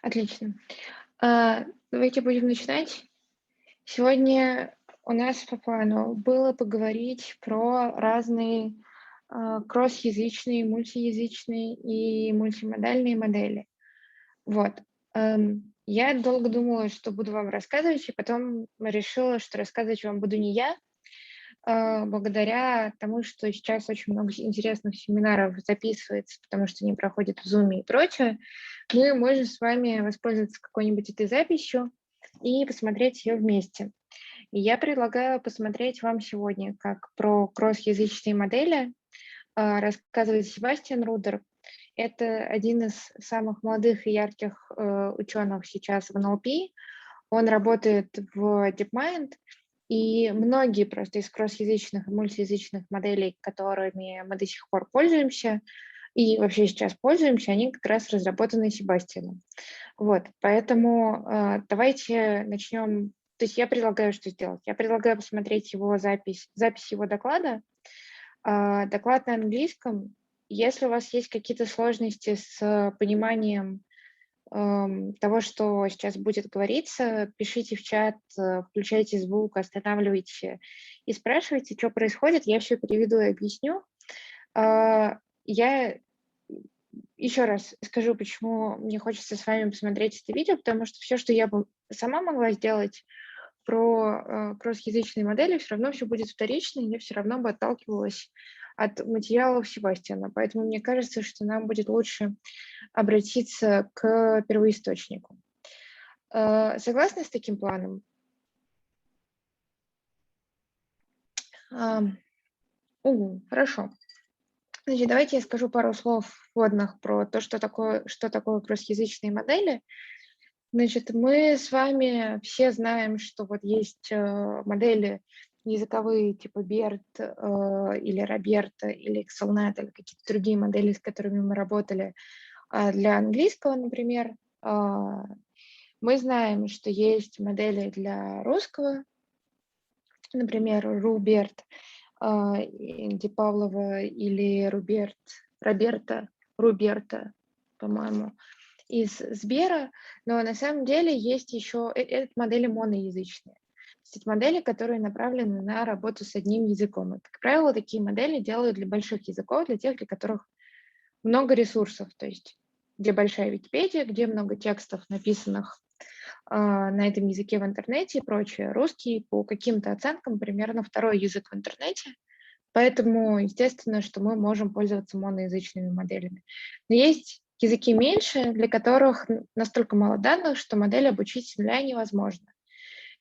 Отлично. Давайте будем начинать. Сегодня у нас по плану было поговорить про разные кроссязычные, мультиязычные и мультимодальные модели. Вот. Я долго думала, что буду вам рассказывать, и потом решила, что рассказывать вам буду не я, благодаря тому, что сейчас очень много интересных семинаров записывается, потому что они проходят в Zoom и прочее, мы можем с вами воспользоваться какой-нибудь этой записью и посмотреть ее вместе. И я предлагаю посмотреть вам сегодня, как про кроссязычные модели рассказывает Себастьян Рудер. Это один из самых молодых и ярких ученых сейчас в НЛП. Он работает в DeepMind, и многие просто из кроссязычных и мультиязычных моделей, которыми мы до сих пор пользуемся, и вообще сейчас пользуемся, они как раз разработаны Себастьяном. Вот, поэтому давайте начнем. То есть я предлагаю, что сделать. Я предлагаю посмотреть его запись его доклада. Доклад на английском. Если у вас есть какие-то сложности с пониманием того, что сейчас будет говориться, пишите в чат, включайте звук, останавливайте и спрашивайте, что происходит. Я все переведу и объясню. Я еще раз скажу, почему мне хочется с вами посмотреть это видео, потому что все, что я бы сама могла сделать про кроссязычные модели, все равно все будет вторично, и я все равно бы отталкивалась от материалов Себастьяна. Поэтому мне кажется, что нам будет лучше обратиться к первоисточнику. Согласны с таким планом? Хорошо. Значит, давайте я скажу пару слов вводных про то, что такое кроссязычные модели. Значит, мы с вами все знаем, что вот есть модели языковые типа BERT или Роберта или XLNet или какие-то другие модели, с которыми мы работали для английского, например. Мы знаем, что есть модели для русского, например, Руберт Инди Павлова или Роберта, по-моему, из Сбера, но на самом деле есть еще это модели моноязычные. То есть это модели, которые направлены на работу с одним языком. И, как правило, такие модели делают для больших языков, для тех, для которых много ресурсов, то есть где большая Википедия, где много текстов, написанных на этом языке в интернете и прочее. Русский по каким-то оценкам примерно второй язык в интернете, поэтому естественно, что мы можем пользоваться моноязычными моделями. Но есть языки меньше, для которых настолько мало данных, что модель обучить с нуля невозможно.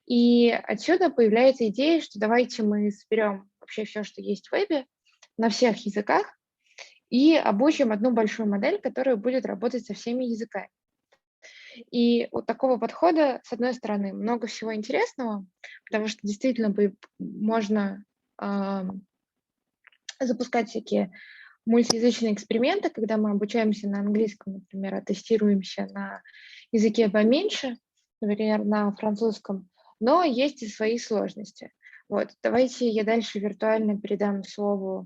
И отсюда появляется идея, что давайте мы соберем вообще все, что есть в вебе, на всех языках, и обучим одну большую модель, которая будет работать со всеми языками. И у такого подхода, с одной стороны, много всего интересного, потому что действительно можно запускать всякие мультиязычные эксперименты, когда мы обучаемся на английском, например, а тестируемся на языке поменьше, например, на французском, но есть и свои сложности. Вот, давайте я дальше виртуально передам слово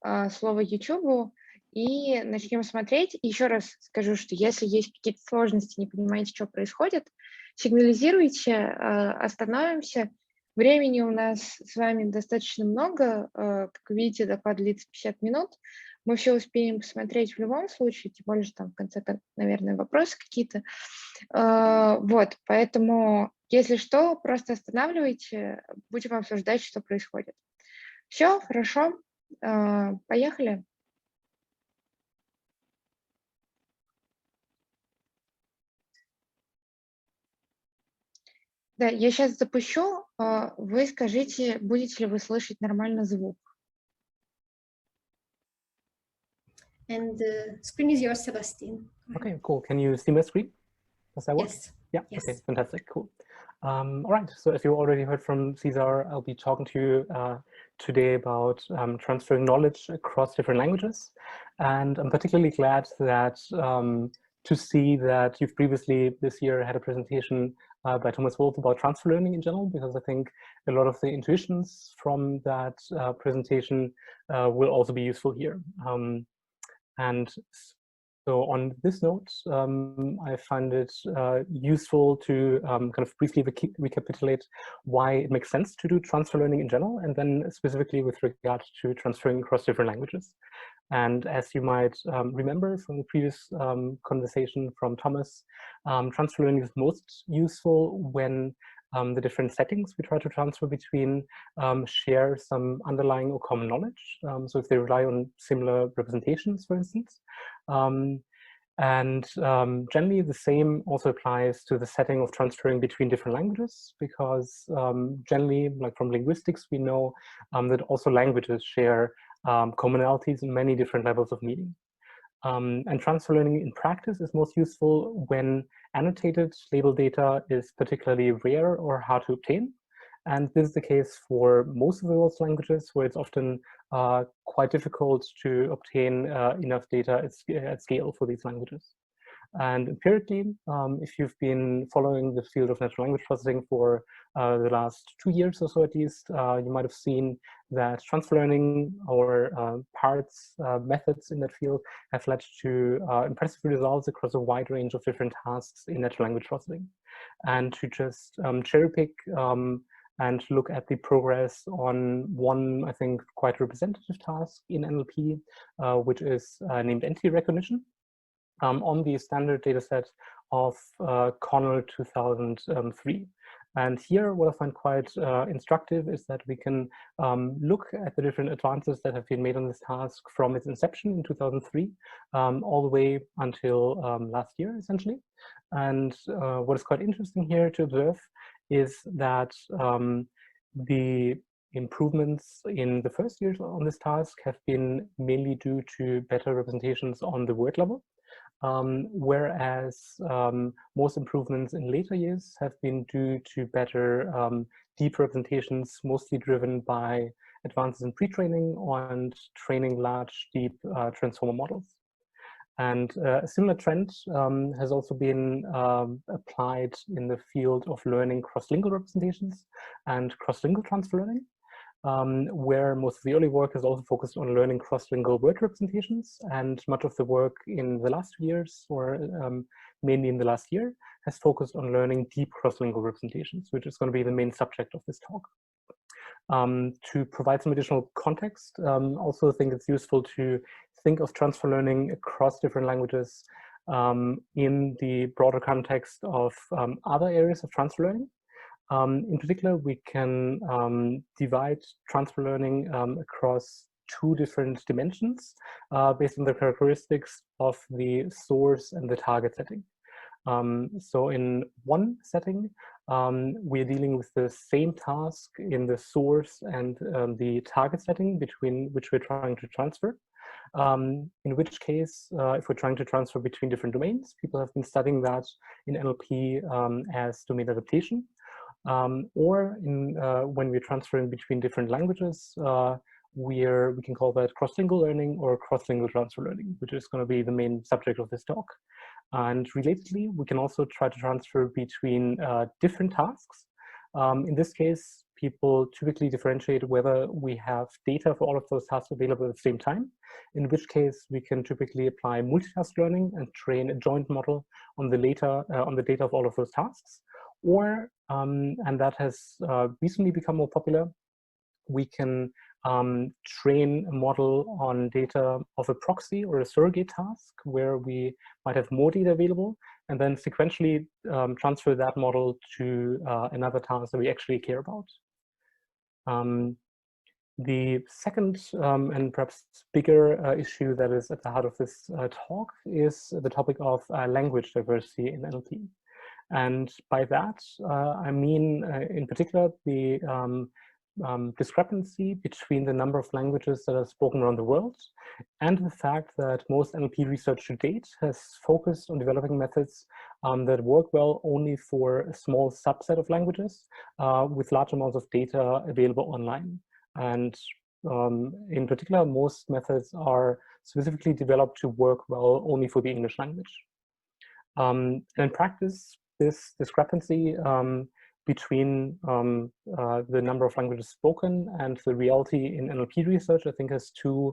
YouTube и начнем смотреть. Еще раз скажу, что если есть какие-то сложности, не понимаете, что происходит, сигнализируйте, остановимся. Времени у нас с вами достаточно много. Как видите, доклад длится 50 минут. Мы все успеем посмотреть в любом случае, тем более, что там в конце, наверное, вопросы какие-то. Вот, поэтому, если что, просто останавливайте, будем обсуждать, что происходит. Все, хорошо, поехали. Да, я сейчас запущу. Вы скажите, будете ли вы слышать нормально звук? And the screen is yours, Sebastian. Okay, cool. Can you see my screen? Does that work? Yes. Yeah, yes. Okay, fantastic, cool. All right, so as you already heard from Cesar, I'll be talking to you today about transferring knowledge across different languages. And I'm particularly glad that to see that you've previously this year had a presentation by Thomas Wolff about transfer learning in general, because I think a lot of the intuitions from that presentation will also be useful here. And So on this note, I find it useful to kind of briefly recapitulate why it makes sense to do transfer learning in general, and then specifically with regard to transferring across different languages. And as you might remember from the previous conversation from Thomas, transfer learning is most useful when the different settings we try to transfer between share some underlying or common knowledge. So if they rely on similar representations, for instance. Generally the same also applies to the setting of transferring between different languages, because generally, like from linguistics, we know that also languages share commonalities in many different levels of meaning. And transfer learning in practice is most useful when annotated label data is particularly rare or hard to obtain. And this is the case for most of the world's languages, where it's often quite difficult to obtain enough data at scale for these languages. And empirically, if you've been following the field of natural language processing for the last 2 years or so at least, you might have seen that transfer learning or methods in that field have led to impressive results across a wide range of different tasks in natural language processing. And to just cherry pick and look at the progress on one, I think, quite representative task in NLP, which is named entity recognition. On the standard dataset of Connell 2003. And here, what I find quite instructive is that we can look at the different advances that have been made on this task from its inception in 2003 all the way until last year, essentially. And what is quite interesting here to observe is that the improvements in the first years on this task have been mainly due to better representations on the word level. Whereas most improvements in later years have been due to better deep representations, mostly driven by advances in pre-training and training large, deep transformer models. And a similar trend has also been applied in the field of learning cross-lingual representations and cross-lingual transfer learning. Where most of the early work is also focused on learning cross-lingual word representations, and much of the work in the last 2 years, or mainly in the last year, has focused on learning deep cross-lingual representations, which is going to be the main subject of this talk. To provide some additional context, also think it's useful to think of transfer learning across different languages in the broader context of other areas of transfer learning. In particular, we can divide transfer learning across 2 different dimensions based on the characteristics of the source and the target setting. So in one setting, we're dealing with the same task in the source and the target setting between which we're trying to transfer. In which case, if we're trying to transfer between different domains, people have been studying that in NLP as domain adaptation. Or when we're transferring between different languages, we can call that cross-lingual learning or cross-lingual transfer learning, which is going to be the main subject of this talk. And relatedly, we can also try to transfer between different tasks. In this case, people typically differentiate whether we have data for all of those tasks available at the same time, in which case we can typically apply multitask learning and train a joint model on the data of all of those tasks. Or, and that has recently become more popular, we can train a model on data of a proxy or a surrogate task where we might have more data available, and then sequentially transfer that model to another task that we actually care about. The second and perhaps bigger issue that is at the heart of this talk is the topic of language diversity in NLP. And by that, I mean, in particular, the discrepancy between the number of languages that are spoken around the world and the fact that most NLP research to date has focused on developing methods that work well only for a small subset of languages with large amounts of data available online. And in particular, most methods are specifically developed to work well only for the English language. In practice, this discrepancy between the number of languages spoken and the reality in NLP research, I think, has 2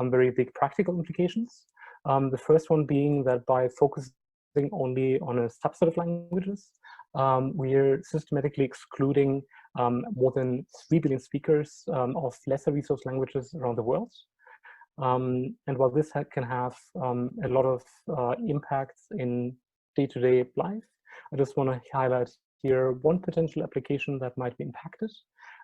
very big practical implications. The first one being that by focusing only on a subset of languages, we're systematically excluding more than 3 billion speakers of lesser resource languages around the world. And while this can have a lot of impacts in day-to-day life, I just want to highlight here one potential application that might be impacted.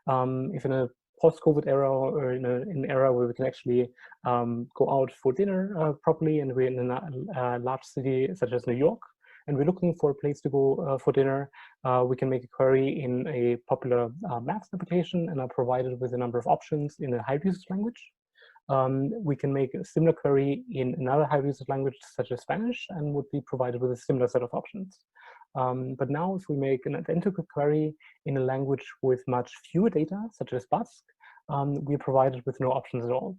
If in a post-COVID era, or in an era where we can actually go out for dinner properly, and we're in a large city such as New York, and we're looking for a place to go for dinner, we can make a query in a popular maps application and are provided with a number of options in a high-usage language. We can make a similar query in another high-usage language such as Spanish and would be provided with a similar set of options. But now if we make an identical query in a language with much fewer data, such as Basque, we're provided with no options at all.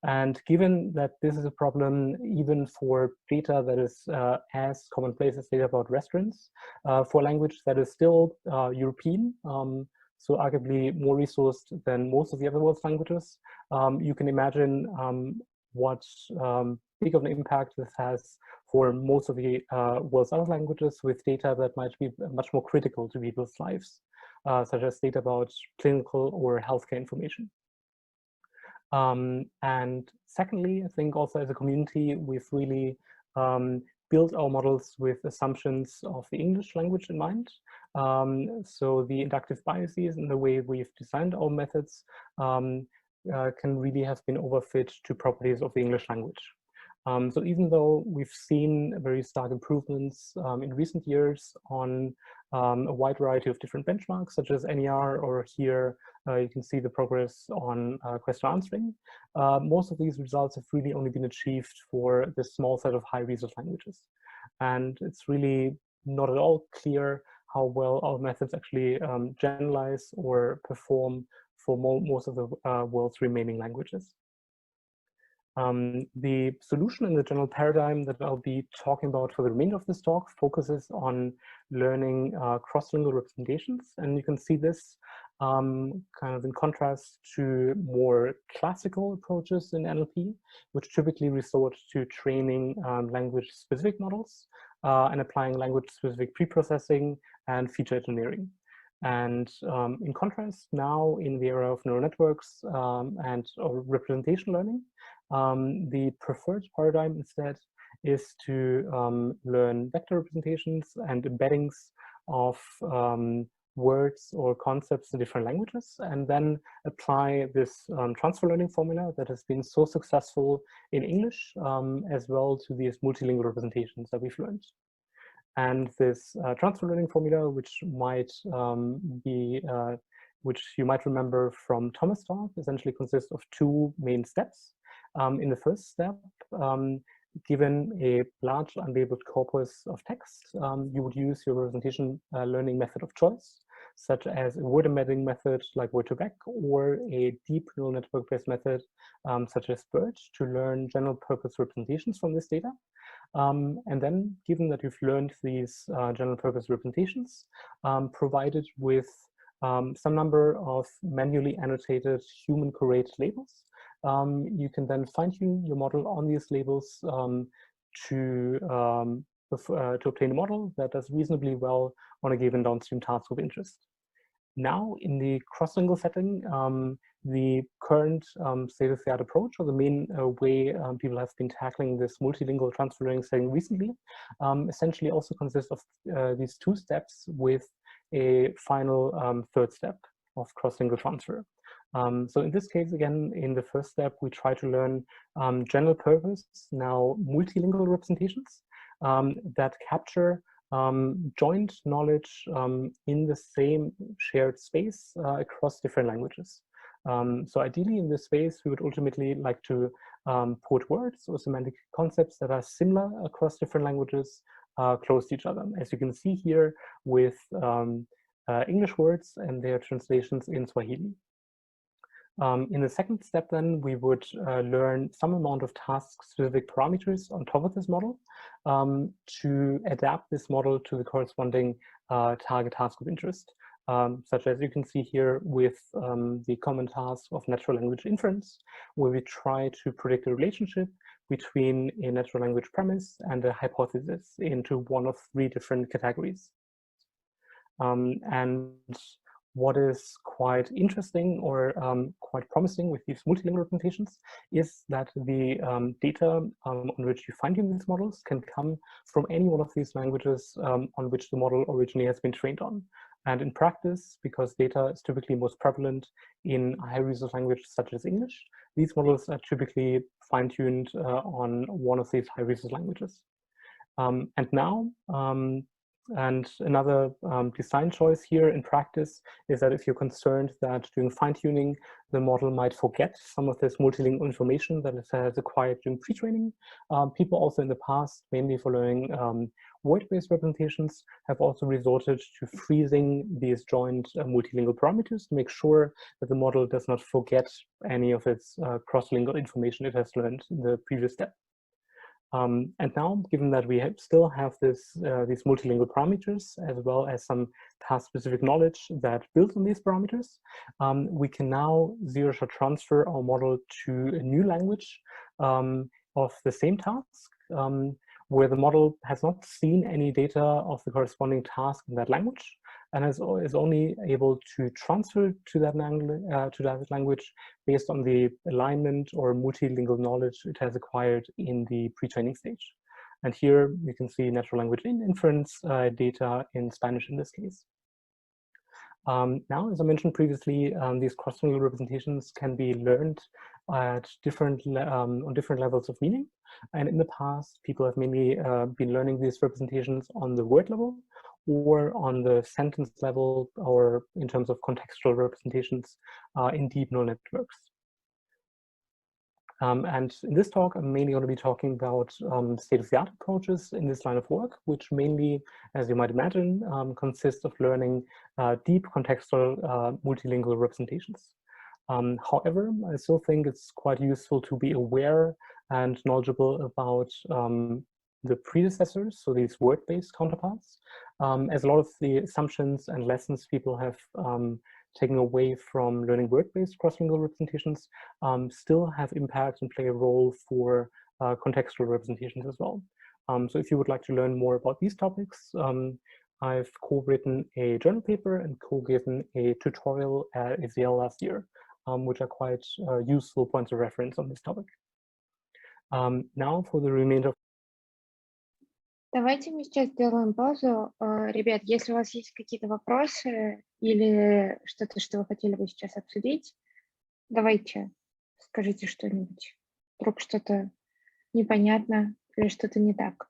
And given that this is a problem even for data that is as commonplace as data about restaurants, for a language that is still European, so arguably more resourced than most of the other world's languages, you can imagine what big of an impact this has for most of the world's other languages with data that might be much more critical to people's lives, such as data about clinical or healthcare information. And secondly, I think also as a community, we've really built our models with assumptions of the English language in mind. So the inductive biases and the way we've designed our methods can really have been overfit to properties of the English language. So even though we've seen very stark improvements in recent years on a wide variety of different benchmarks, such as NER, or here you can see the progress on question answering, most of these results have really only been achieved for this small set of high resource languages. And it's really not at all clear how well our methods actually generalize or perform for most of the world's remaining languages. The solution in the general paradigm that I'll be talking about for the remainder of this talk focuses on learning cross-lingual representations. And you can see this kind of in contrast to more classical approaches in NLP, which typically resort to training language-specific models and applying language-specific preprocessing and feature engineering. And in contrast, now in the era of neural networks and representation learning, the preferred paradigm instead is to learn vector representations and embeddings of words or concepts in different languages, and then apply this transfer learning formula that has been so successful in English as well to these multilingual representations that we've learned. And this transfer learning formula, which you might remember from Thomas' talk, essentially consists of 2 main steps. In the first step, given a large unlabeled corpus of text, you would use your representation learning method of choice, such as a word embedding method like word2vec, or a deep neural network-based method such as BERT, to learn general purpose representations from this data. And then, given that you've learned these general purpose representations, provided with some number of manually annotated human correlated labels, you can then fine-tune your model on these labels to obtain a model that does reasonably well on a given downstream task of interest. Now, in the cross-lingual setting, the current state-of-the-art approach, or the main way people have been tackling this multilingual transfer learning setting recently, essentially also consists of these 2 steps with a final third step of cross-lingual transfer. So in this case, again, in the first step, we try to learn general purpose, now multilingual representations that capture joint knowledge in the same shared space across different languages. So ideally in this space, we would ultimately like to put words or semantic concepts that are similar across different languages close to each other, as you can see here with English words and their translations in Swahili. In the second step, then, we would learn some amount of task-specific parameters on top of this model to adapt this model to the corresponding target task of interest, such as you can see here with the common task of natural language inference, where we try to predict a relationship between a natural language premise and a hypothesis into one of 3 different categories. And what is quite interesting or quite promising with these multilingual representations is that the data on which you fine-tune these models can come from any one of these languages on which the model originally has been trained on. And in practice, because data is typically most prevalent in a high-resource language such as English, these models are typically fine-tuned on one of these high-resource languages. And now, and another design choice here in practice is that if you're concerned that during fine-tuning, the model might forget some of this multilingual information that it has acquired during pre-training, people also in the past, mainly for learning word-based representations, have also resorted to freezing these joint multilingual parameters to make sure that the model does not forget any of its cross-lingual information it has learned in the previous step. And now, given that we still have these multilingual parameters, as well as some task-specific knowledge that builds on these parameters, we can now zero-shot transfer our model to a new language of the same task, where the model has not seen any data of the corresponding task in that language, and is only able to transfer to that language based on the alignment or multilingual knowledge it has acquired in the pre-training stage. And here you can see natural language inference data in Spanish in this case. Now, as I mentioned previously, these cross-lingual representations can be learned at on different levels of meaning. And in the past, people have mainly been learning these representations on the word level or on the sentence level, or in terms of contextual representations in deep neural networks. And in this talk, I'm mainly going to be talking about state-of-the-art approaches in this line of work, which mainly, as you might imagine, consists of learning deep contextual multilingual representations. However, I still think it's quite useful to be aware and knowledgeable about the predecessors, so these word-based counterparts, as a lot of the assumptions and lessons people have taken away from learning word-based cross-lingual representations still have impact and play a role for contextual representations as well. So if you would like to learn more about these topics, I've co-written a journal paper and co-given a tutorial at E.L. last year, which are quite useful points of reference on this topic. Now for the remainder. Давайте мы сейчас сделаем паузу. Ребят, если у вас есть какие-то вопросы или что-то, что вы хотели бы сейчас обсудить, давайте скажите что-нибудь. Вдруг что-то непонятно или что-то не так.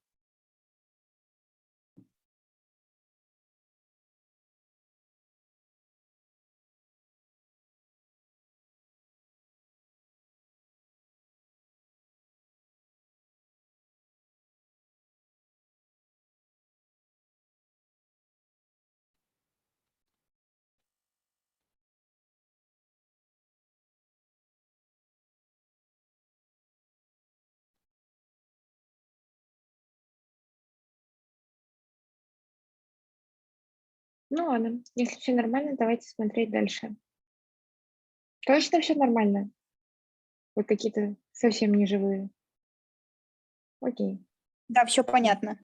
Ну ладно, если все нормально, давайте смотреть дальше. Точно все нормально? Вы какие-то совсем не живые. Окей. Да, все понятно.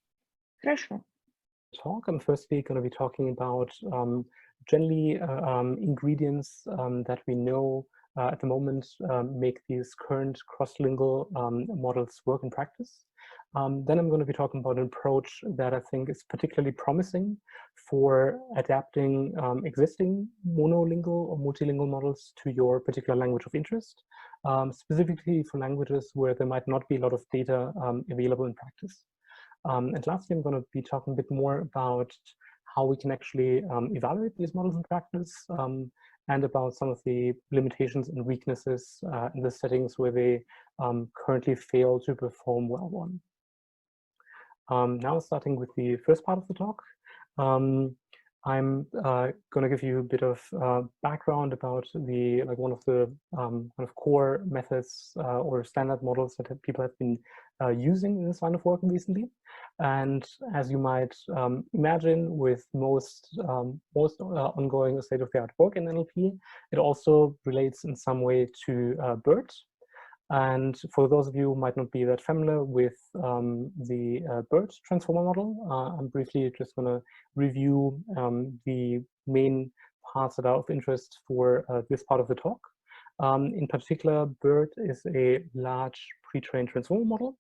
Хорошо. Talk. I'm firstly going to be talking about generally ingredients that we know at the moment make these current cross-lingual models work in practice. Then I'm going to be talking about an approach that I think is particularly promising for adapting existing monolingual or multilingual models to your particular language of interest, specifically for languages where there might not be a lot of data available in practice. And lastly, I'm going to be talking a bit more about how we can actually evaluate these models in practice and about some of the limitations and weaknesses in the settings where they currently fail to perform well on. Now starting with the first part of the talk, I'm going to give you a bit of background about one of the kind of core methods or standard models that people have been using in this line of work recently. And as you might imagine, with most ongoing state-of-the-art work in NLP, it also relates in some way to BERT. And for those of you who might not be that familiar with the BERT transformer model, I'm briefly just going to review the main parts that are of interest for this part of the talk. In particular, BERT is a large pre-trained transformer model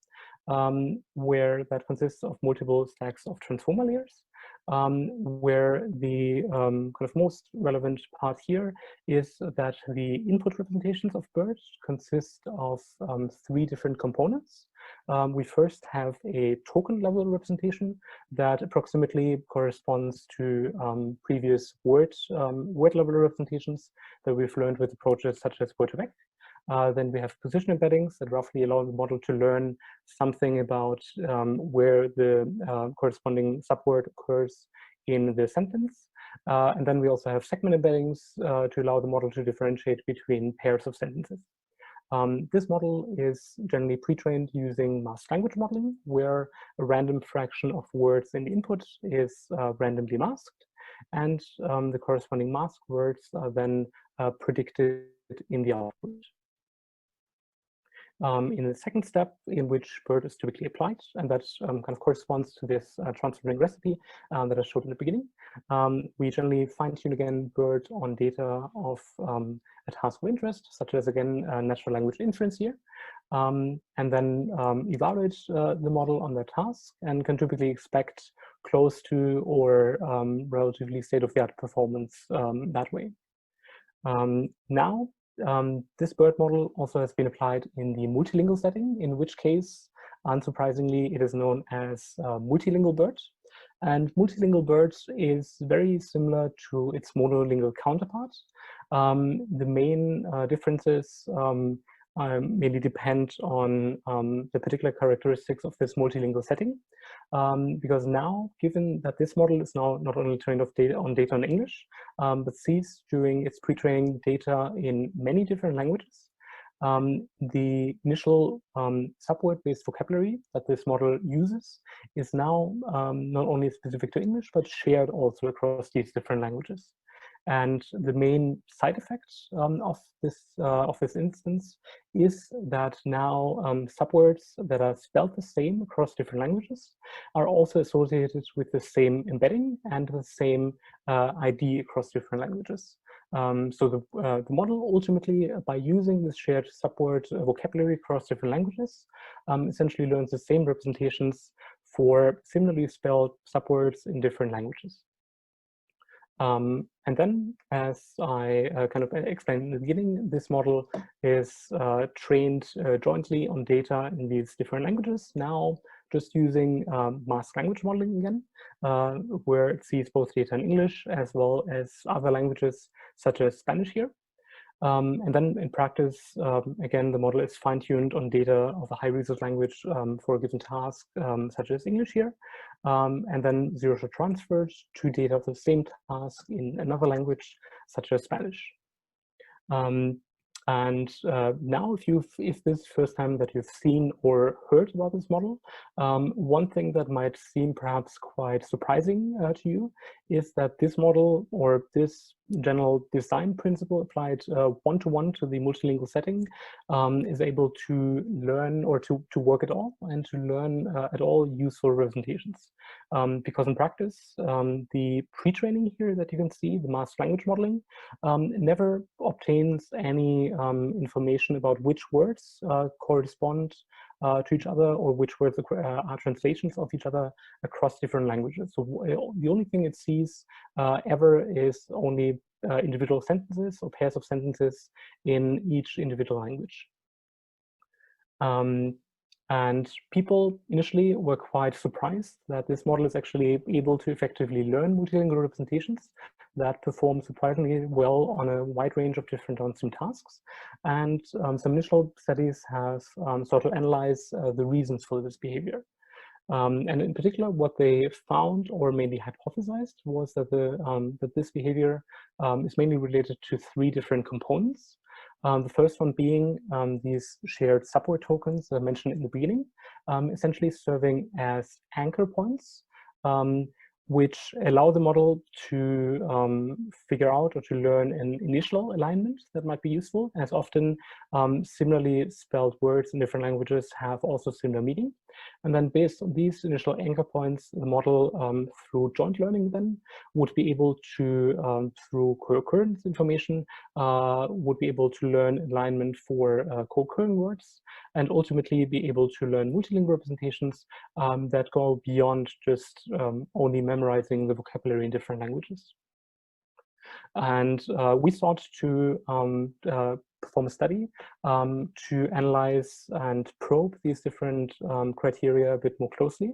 where that consists of multiple stacks of transformer layers. Where the kind of most relevant part here is that the input representations of BERT consist of 3 different components. We first have a token level representation that approximately corresponds to previous word level representations that we've learned with approaches such as word2vec. Then we have position embeddings that roughly allow the model to learn something about where the corresponding subword occurs in the sentence. And then we also have segment embeddings to allow the model to differentiate between pairs of sentences. This model is generally pre-trained using masked language modeling, where a random fraction of words in the input is randomly masked, and the corresponding masked words are then predicted in the output. In the second step, in which BERT is typically applied, and that kind of corresponds to this transferring recipe that I showed in the beginning, we generally fine-tune again BERT on data of a task of interest, such as again natural language inference here, and then evaluate the model on that task, and can typically expect close to or relatively state-of-the-art performance that way. Now, this BERT model also has been applied in the multilingual setting, in which case, unsurprisingly, it is known as Multilingual Birds. And Multilingual Birds is very similar to its monolingual counterpart. The main differences mainly depend on the particular characteristics of this multilingual setting. Because now, given that this model is now not only trained on data in English, but sees during its pre-training data in many different languages, the initial subword-based vocabulary that this model uses is now not only specific to English, but shared also across these different languages. And the main side effect of this instance is that now subwords that are spelled the same across different languages are also associated with the same embedding and the same ID across different languages. So the model ultimately, by using this shared subword vocabulary across different languages, essentially learns the same representations for similarly spelled subwords in different languages. And then, as I kind of explained in the beginning, this model is trained jointly on data in these different languages, now just using masked language modeling again, where it sees both data in English as well as other languages, such as Spanish here. And then in practice, again, the model is fine-tuned on data of a high-resource language for a given task, such as English here, and then zero-shot transfers to data of the same task in another language, such as Spanish. And now, if this is the first time that you've seen or heard about this model, one thing that might seem perhaps quite surprising to you is that this model, or this general design principle applied one-to-one to the multilingual setting, is able to learn or to work at all and to learn at all useful representations. Because in practice, the pre-training here that you can see, the masked language modeling, never obtains any information about which words correspond to each other, or which words are translations of each other across different languages. So the only thing it sees ever is only individual sentences or pairs of sentences in each individual language. And people initially were quite surprised that this model is actually able to effectively learn multilingual representations that perform surprisingly well on a wide range of different downstream tasks. And some initial studies have sought to analyze the reasons for this behavior. And in particular, what they found, or mainly hypothesized, was that that this behavior is mainly related to 3 different components. The first one being these shared subword tokens that I mentioned in the beginning, essentially serving as anchor points which allow the model to figure out or to learn an initial alignment that might be useful, as often similarly spelled words in different languages have also similar meaning. And then based on these initial anchor points, the model, through joint learning then, would be able to, through co-occurrence information, would be able to learn alignment for co-occurring words, and ultimately be able to learn multilingual representations that go beyond just only memorizing the vocabulary in different languages. And we sought to perform a study to analyze and probe these different criteria a bit more closely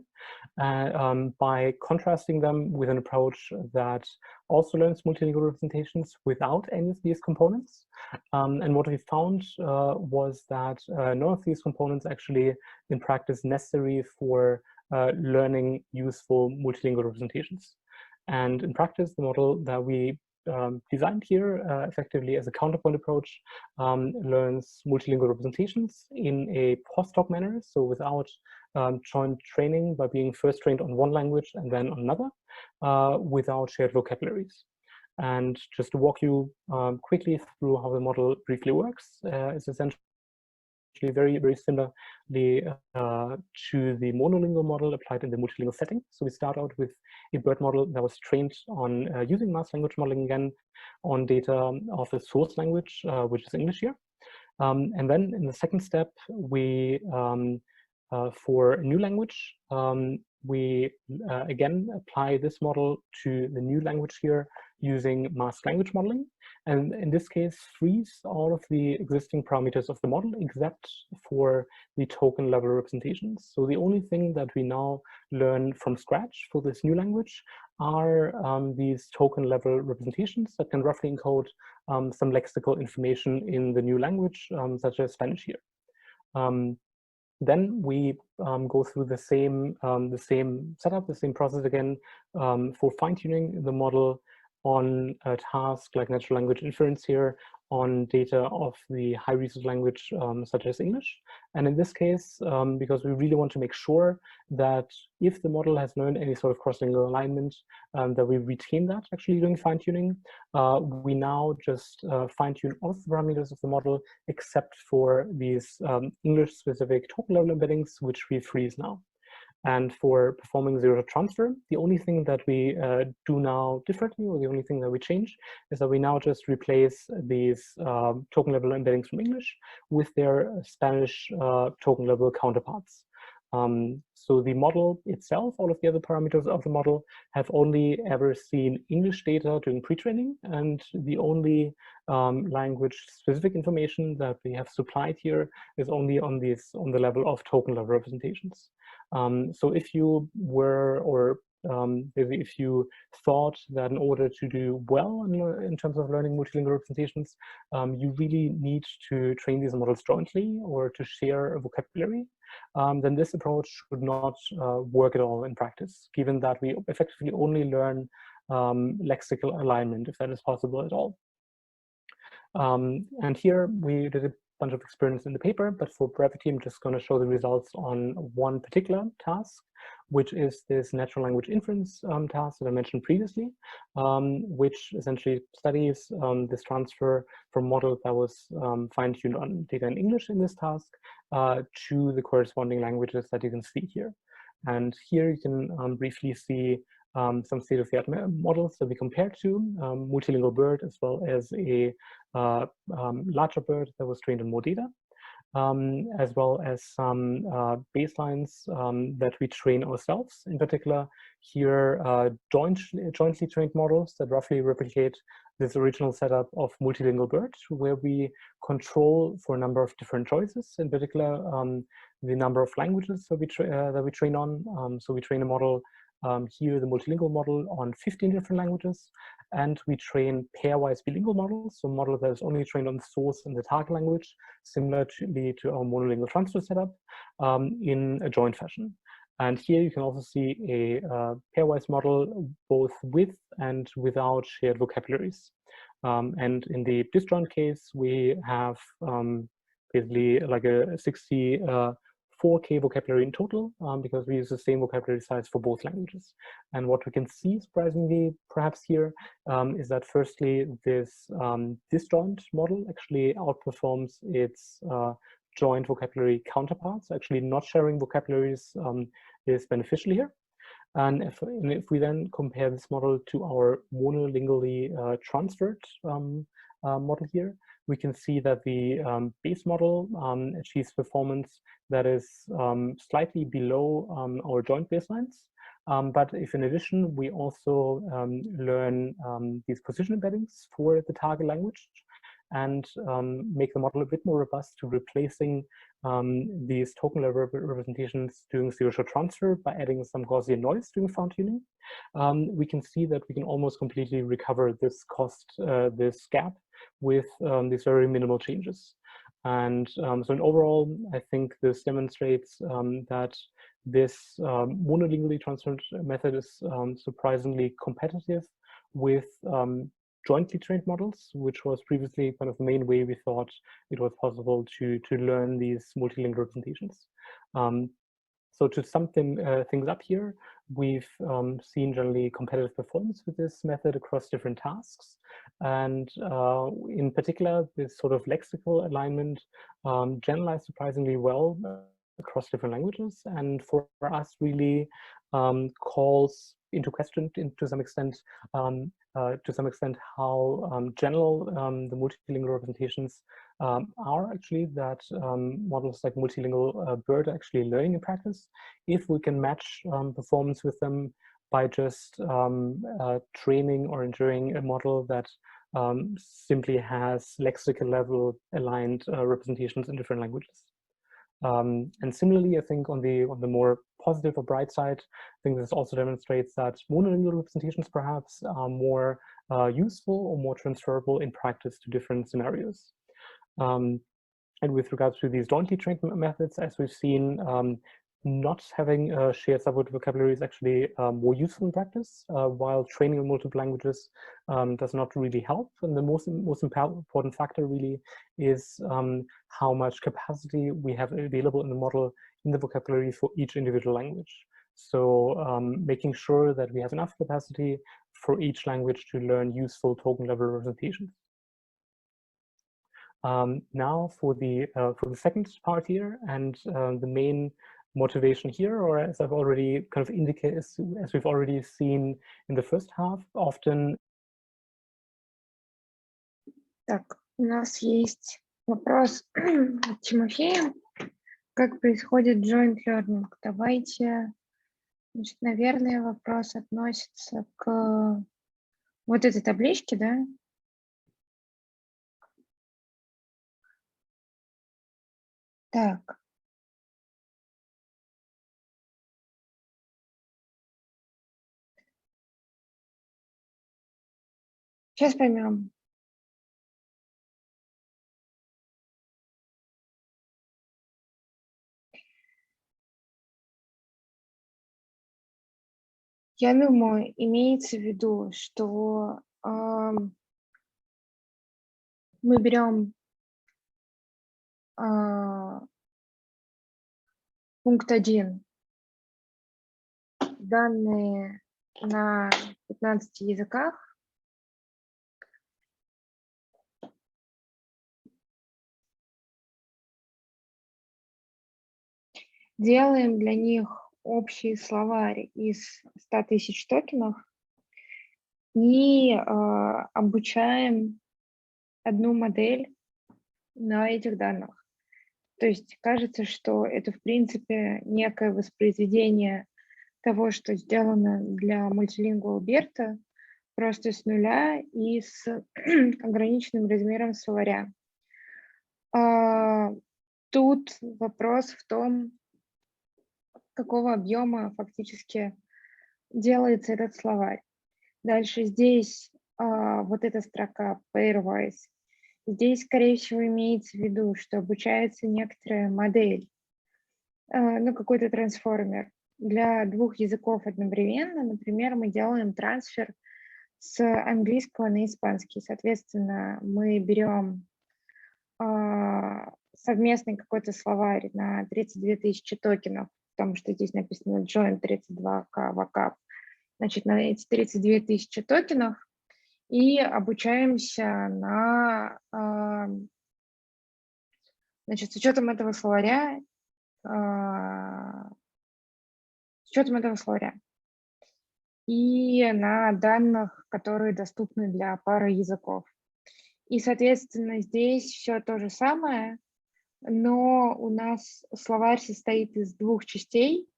by contrasting them with an approach that also learns multilingual representations without any of these components. And what we found was that none of these components actually in practice necessary for learning useful multilingual representations. And in practice, the model that we designed here effectively as a counterpoint approach learns multilingual representations in a post-hoc manner, so without joint training, by being first trained on one language and then on another, without shared vocabularies. And just to walk you quickly through how the model briefly works, it's essentially very, very similarly to the monolingual model applied in the multilingual setting. So we start out with a bird model that was trained on using mass language modeling again on data of the source language, which is English here. And then in the second step, we, for a new language, we again apply this model to the new language here using masked language modeling, and in this case freeze all of the existing parameters of the model except for the token level representations. So the only thing that we now learn from scratch for this new language are these token level representations that can roughly encode some lexical information in the new language, such as Spanish here. Then we go through the same setup, the same process again for fine-tuning the model on a task like natural language inference here on data of the high resource language such as English. And in this case, because we really want to make sure that if the model has learned any sort of cross-lingual alignment, that we retain that actually during fine-tuning. We now just fine-tune all of the parameters of the model except for these English-specific token level embeddings, which we freeze now. And for performing zero transfer, the only thing that we do now differently, or the only thing that we change, is that we now just replace these token level embeddings from English with their Spanish token level counterparts. So the model itself, all of the other parameters of the model, have only ever seen English data during pre-training, and the only language-specific information that we have supplied here is only on the level of token level representations. So if you were, or maybe if you thought that in order to do well in terms of learning multilingual representations, you really need to train these models jointly or to share a vocabulary, then this approach would not work at all in practice, given that we effectively only learn lexical alignment, if that is possible at all. And here we did a bunch of experiments in the paper, but for brevity, I'm just going to show the results on one particular task, which is this natural language inference task that I mentioned previously, which essentially studies this transfer from model that was fine-tuned on data in English in this task to the corresponding languages that you can see here. And here you can briefly see some state-of-the-art models that we compared to, Multilingual Bird, as well as a larger bird that was trained on more data, as well as some baselines that we train ourselves. In particular, here jointly trained models that roughly replicate this original setup of Multilingual Bird, where we control for a number of different choices, in particular the number of languages that we train on. So we train a model here, the multilingual model, on 15 different languages, and we train pairwise bilingual models, so a model that is only trained on the source and the target language, similarly to our monolingual transfer setup, in a joint fashion. And here you can also see a pairwise model, both with and without shared vocabularies. And in the disjoint case, we have basically like a 64 4K vocabulary in total, because we use the same vocabulary size for both languages. And what we can see, surprisingly, perhaps here, is that firstly, this disjoint model actually outperforms its joint vocabulary counterparts. Actually, not sharing vocabularies is beneficial here. And if we then compare this model to our monolingually transferred model here, we can see that the base model achieves performance that is slightly below our joint baselines. But if in addition, we also learn these position embeddings for the target language and make the model a bit more robust to replacing these token level representations during zero-shot transfer by adding some Gaussian noise during fine-tuning, we can see that we can almost completely recover this this gap with these very minimal changes. And so in overall, I think this demonstrates that this monolingually transferred method is surprisingly competitive with jointly trained models, which was previously kind of the main way we thought it was possible to learn these multilingual representations. So to sum things up here, we've seen generally competitive performance with this method across different tasks. And in particular, this sort of lexical alignment generalized surprisingly well across different languages, and for us really calls into question to some extent how general the multilingual representations are actually that models like Multilingual Bird are actually learning in practice, if we can match performance with them by just training or ensuring a model that simply has lexical level aligned representations in different languages. And similarly, I think on the more positive or bright side, I think this also demonstrates that monolingual representations perhaps are more useful or more transferable in practice to different scenarios. And with regards to these jointly trained methods, as we've seen, not having a shared subword vocabulary is actually more useful in practice, while training in multiple languages does not really help. And the most important factor really is how much capacity we have available in the model in the vocabulary for each individual language. So making sure that we have enough capacity for each language to learn useful token level representations. Now for the second part here, and the main motivation here, or as I've already kind of indicated, as we've already seen in the first half, often. Так, у нас есть вопрос от Тимофея. Как происходит joint learning? Давайте, значит, наверное, вопрос относится к вот этой табличке, да? Так. Сейчас поймем. Я думаю, имеется в виду, что мы берем пункт 1, данные на 15 языках, делаем для них общий словарь из 100 тысяч токенов и обучаем одну модель на этих данных. То есть кажется, что это, в принципе, некое воспроизведение того, что сделано для Multilingual Birds, просто с нуля и с ограниченным размером словаря. Тут вопрос в том, какого объема фактически делается этот словарь. Дальше здесь вот эта строка pairwise. Здесь, скорее всего, имеется в виду, что обучается некоторая модель, ну, какой-то трансформер для двух языков одновременно. Например, мы делаем трансфер с английского на испанский. Соответственно, мы берем совместный какой-то словарь на 32 тысячи токенов, потому что здесь написано join 32К вакап, значит, на эти 32 тысячи токенов и обучаемся на, значит, с учетом этого словаря, и на данных, которые доступны для пары языков. И, соответственно, здесь все то же самое, но у нас словарь состоит из двух частей,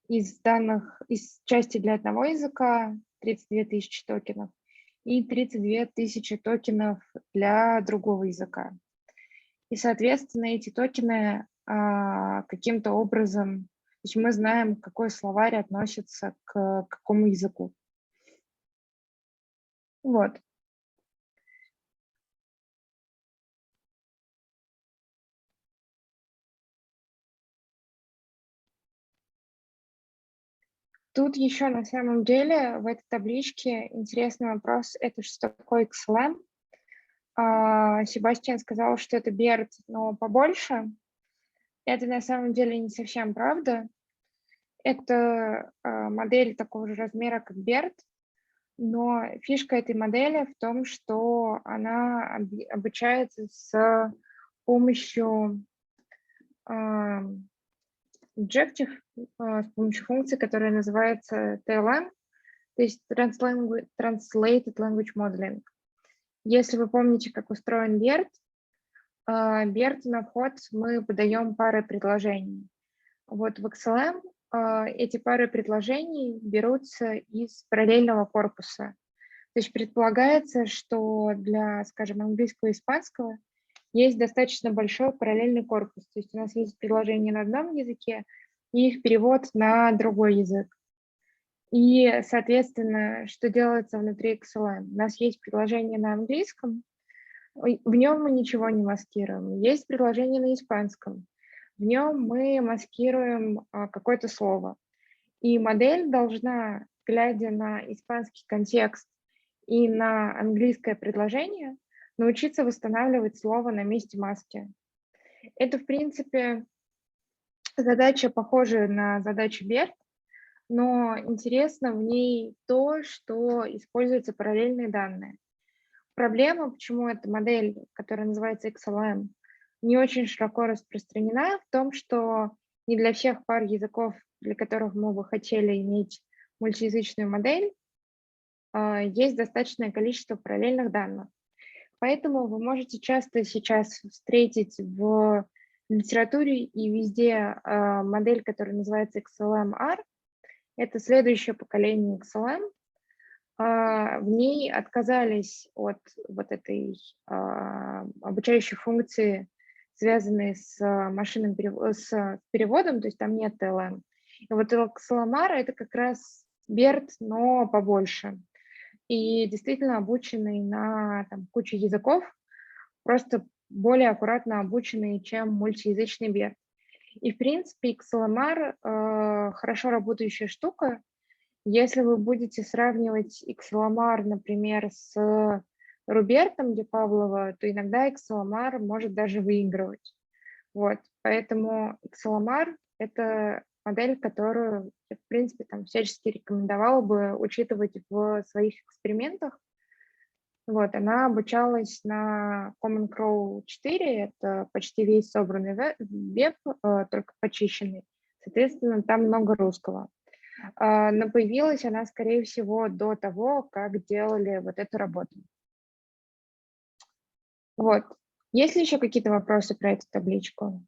из данных, из части для одного языка 32 тысячи токенов и 32 тысячи токенов для другого языка. И, соответственно, эти токены каким-то образом, то есть мы знаем, какой словарь относится к какому языку. Вот. Тут еще на самом деле в этой табличке интересный вопрос, это что такое XLM. Себастьян сказал, что это BERT, но побольше. Это на самом деле не совсем правда. Это модель такого же размера, как BERT, но фишка этой модели в том, что она обучается с помощью objective, с помощью функции, которая называется TLM, то есть Translated Language Modeling. Если вы помните, как устроен BERT, на вход мы подаем пары предложений. Вот в XLM эти пары предложений берутся из параллельного корпуса. То есть предполагается, что для, скажем, английского и испанского есть достаточно большой параллельный корпус. То есть у нас есть предложения на одном языке и их перевод на другой язык. И, соответственно, что делается внутри XLM? У нас есть предложение на английском, в нем мы ничего не маскируем. Есть предложение на испанском, в нем мы маскируем какое-то слово. И модель должна, глядя на испанский контекст и на английское предложение, научиться восстанавливать слово на месте маски. Это, в принципе, задача похожая на задачу BERT, но интересно в ней то, что используются параллельные данные. Проблема, почему эта модель, которая называется XLM, не очень широко распространена, в том, что не для всех пар языков, для которых мы бы хотели иметь мультиязычную модель, есть достаточное количество параллельных данных. Поэтому вы можете часто сейчас встретить в литературе и везде модель, которая называется XLM-R. Это следующее поколение XLM. В ней отказались от вот этой обучающей функции, связанной с машинным переводом, то есть там нет TLM. И вот XLM-R это как раз BERT, но побольше. И действительно обученный на кучу языков, просто более аккуратно обученный, чем мультиязычный BERT. И в принципе XLM-R хорошо работающая штука. Если вы будете сравнивать XLM-R, например, с Рубертом Ди Павлова, то иногда XLM-R может даже выигрывать. Вот. Поэтому XLM-R – это модель, которую я, в принципе, всячески рекомендовала бы учитывать в своих экспериментах. Вот. Она обучалась на Common Crawl 4, это почти весь собранный веб, только почищенный. Соответственно, там много русского. Но появилась она, скорее всего, до того, как делали вот эту работу. Вот. Есть ли еще какие-то вопросы про эту табличку?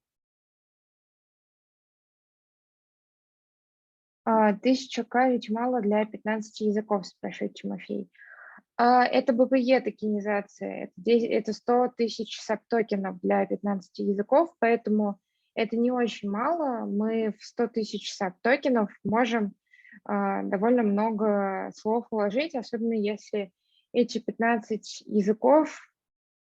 1000К ведь мало для 15 языков, спрашивает Тимофей. Это БПЕ токенизация, это 100 тысяч сабтокенов для 15 языков, поэтому это не очень мало. Мы в 100 тысяч сабтокенов можем довольно много слов уложить, особенно если эти 15 языков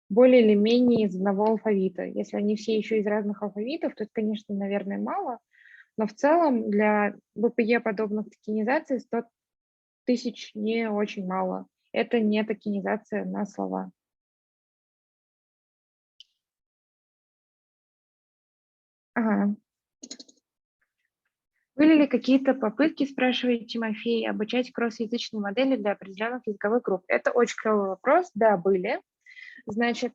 более или менее из одного алфавита. Если они все еще из разных алфавитов, то это, конечно, наверное, мало, но в целом для БПЕ подобных токенизаций 100 тысяч не очень мало. Это не токенизация на слова. Ага. Были ли какие-то попытки, спрашивает Тимофей, обучать кроссязычные модели для определенных языковых групп? Это очень клевый вопрос. Да, были. Значит,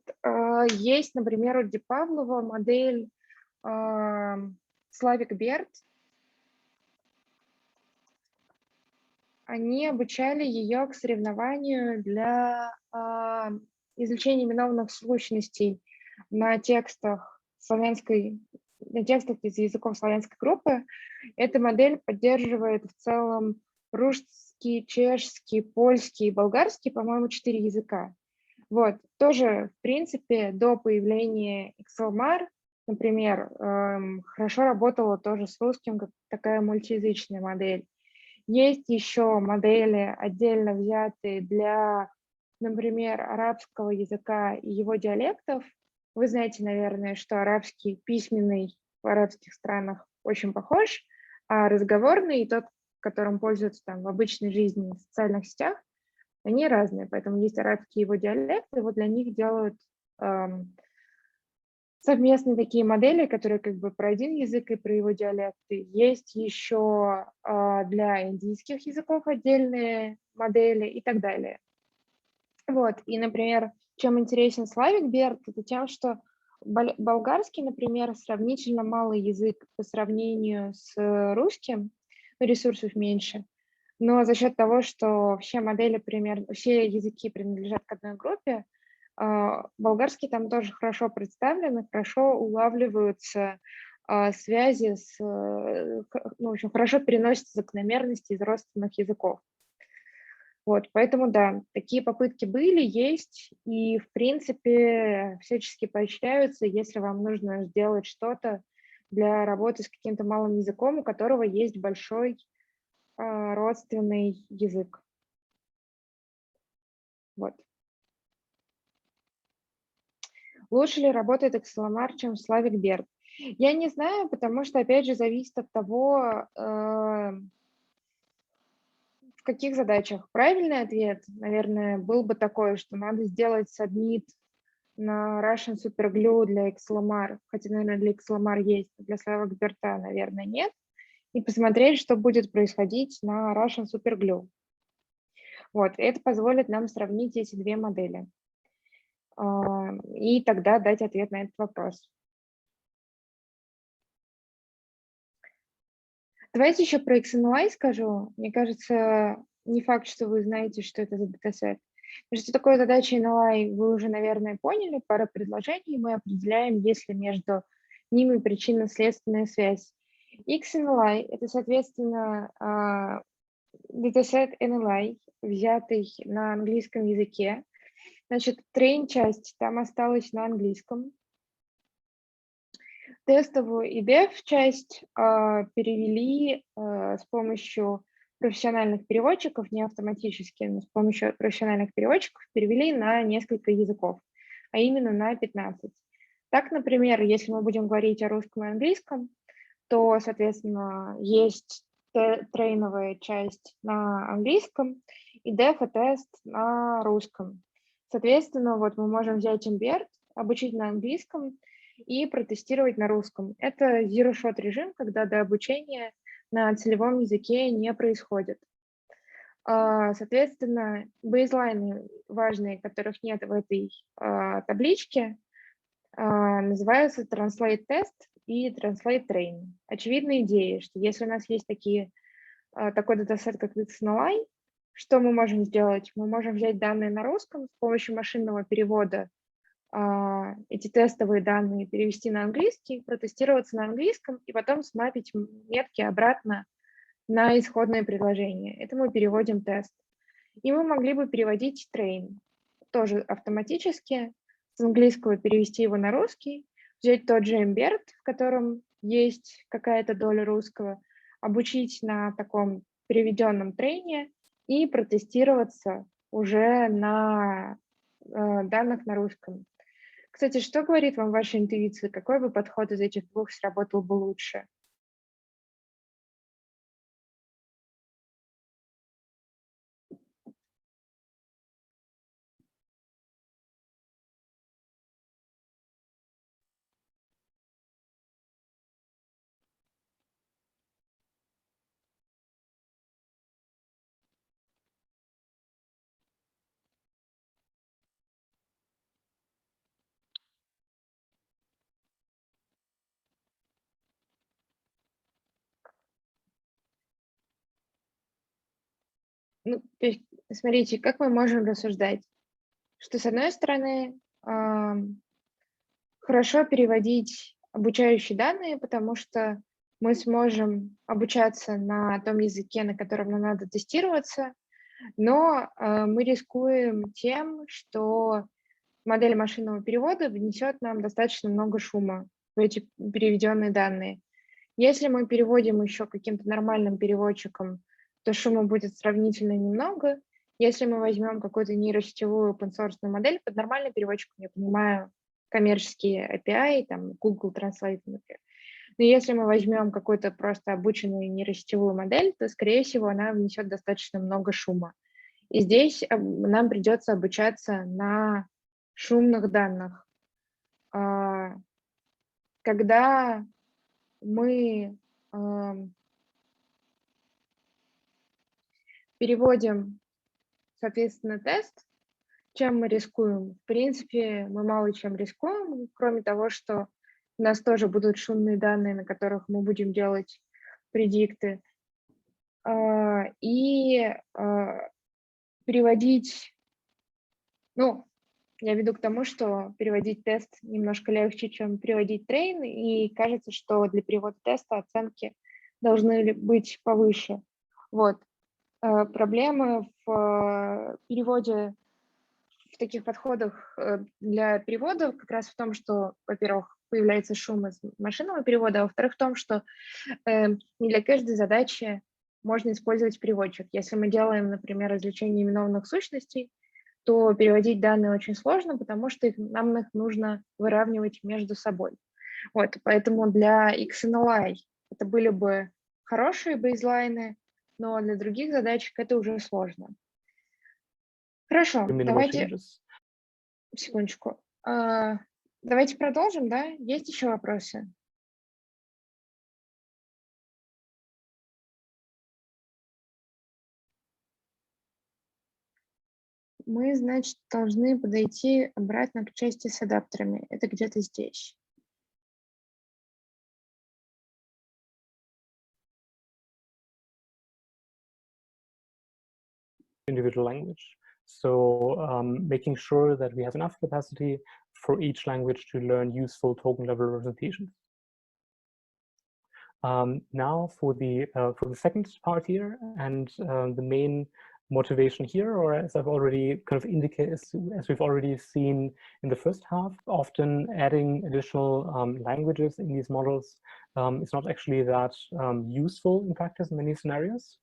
есть, например, у Ди Павлова модель Slavic Bird. Они обучали ее к соревнованию для изучения именованных сущностей на текстах из языков славянской группы. Эта модель поддерживает в целом русский, чешский, польский и болгарский, по-моему, 4 языка. Вот, тоже, в принципе, до появления XLMAR, например, хорошо работала тоже с русским, как такая мультиязычная модель. Есть еще модели, отдельно взятые для, например, арабского языка и его диалектов. Вы знаете, наверное, что арабский письменный в арабских странах очень похож, а разговорный, тот, которым пользуются там в обычной жизни в социальных сетях, они разные. Поэтому есть арабские его диалекты, вот для них делают совместные такие модели, которые как бы про один язык и про его диалекты. Есть еще для индийских языков отдельные модели и так далее. Вот, и, например, чем интересен Slavic Bird, это тем, что болгарский, например, сравнительно малый язык по сравнению с русским, ресурсов меньше, но за счет того, что все модели, все языки принадлежат к одной группе, болгарский там тоже хорошо представлен, хорошо улавливаются связи, в общем, хорошо переносятся закономерности из родственных языков. Вот, поэтому, да, такие попытки были, есть, и, в принципе, всячески поощряются, если вам нужно сделать что-то для работы с каким-то малым языком, у которого есть большой родственный язык. Вот. Лучше ли работает XLMAR, чем Slavic Bird? Я не знаю, потому что, опять же, зависит от того, в каких задачах. Правильный ответ, наверное, был бы такой, что надо сделать submit на Russian Superglue для XLMAR, хотя, наверное, для XLMAR есть, для Slavic Bird, наверное, нет, и посмотреть, что будет происходить на Russian Superglue. Вот, это позволит нам сравнить эти две модели. И тогда дать ответ на этот вопрос. Давайте еще про XNY скажу. Мне кажется, не факт, что вы знаете, что это за датасет. Что такое задача NLI, вы уже, наверное, поняли. Пара предложений мы определяем, есть ли между ними причинно-следственная связь. XNLI – это, соответственно, датасет NLI, взятый на английском языке. Значит, train-часть там осталась на английском. Тестовую и дев-часть перевели с помощью профессиональных переводчиков, не автоматически, но с помощью профессиональных переводчиков перевели на несколько языков, а именно на 15. Так, например, если мы будем говорить о русском и английском, то, соответственно, есть трейновая часть на английском и дев и тест на русском. Соответственно, вот мы можем взять Embed, обучить на английском и протестировать на русском. Это zero-shot режим, когда до обучения на целевом языке не происходит. Соответственно, бейзлайны важные, которых нет в этой табличке, называются Translate Test и Translate Train. Очевидная идея, что если у нас есть такой датасет, как XNLI, что мы можем сделать? Мы можем взять данные на русском с помощью машинного перевода, эти тестовые данные перевести на английский, протестироваться на английском и потом смапить метки обратно на исходное предложение. Это мы переводим тест. И мы могли бы переводить train тоже автоматически, с английского перевести его на русский, взять тот же Embed, в котором есть какая-то доля русского, обучить на таком переведенном трейне и протестироваться уже на данных на русском. Кстати, что говорит вам ваша интуиция? Какой бы подход из этих двух сработал бы лучше? ну, то есть, смотрите, как мы можем рассуждать, что, с одной стороны, хорошо переводить обучающие данные, потому что мы сможем обучаться на том языке, на котором нам надо тестироваться, но мы рискуем тем, что модель машинного перевода внесет нам достаточно много шума в эти переведенные данные. Если мы переводим еще каким-то нормальным переводчиком, то шума будет сравнительно немного. Если мы возьмем какую-то нейросетевую open-source модель, под нормальным переводчиком я понимаю коммерческие API, там Google Translate, например. Но если мы возьмем какую-то просто обученную нейросетевую модель, то, скорее всего, она внесет достаточно много шума. И здесь нам придется обучаться на шумных данных. Когда мы переводим, соответственно, тест, чем мы рискуем? В принципе, мы мало чем рискуем, кроме того, что у нас тоже будут шумные данные, на которых мы будем делать предикты. И переводить, ну, я веду к тому, что переводить тест немножко легче, чем переводить трейн, и кажется, что для перевода теста оценки должны быть повыше. Вот. Проблемы в переводе, в таких подходах для перевода как раз в том, что, во-первых, появляется шум из машинного перевода, а во-вторых, в том, что не для каждой задачи можно использовать переводчик. Если мы делаем, например, извлечение именованных сущностей, то переводить данные очень сложно, потому что нам их нужно выравнивать между собой. Вот, поэтому для XNLI это были бы хорошие бейзлайны, но для других задачек это уже сложно. Хорошо, давайте, секундочку. Давайте продолжим, да? Есть еще вопросы? Мы, значит, должны подойти обратно к части с адаптерами. Это где-то здесь. Individual language. So making sure that we have enough capacity for each language to learn useful token level representations. Now for the second part here, and the main motivation here, or as I've already kind of indicated, as we've already seen in the first half, often adding additional languages in these models is not actually that useful in practice in many scenarios.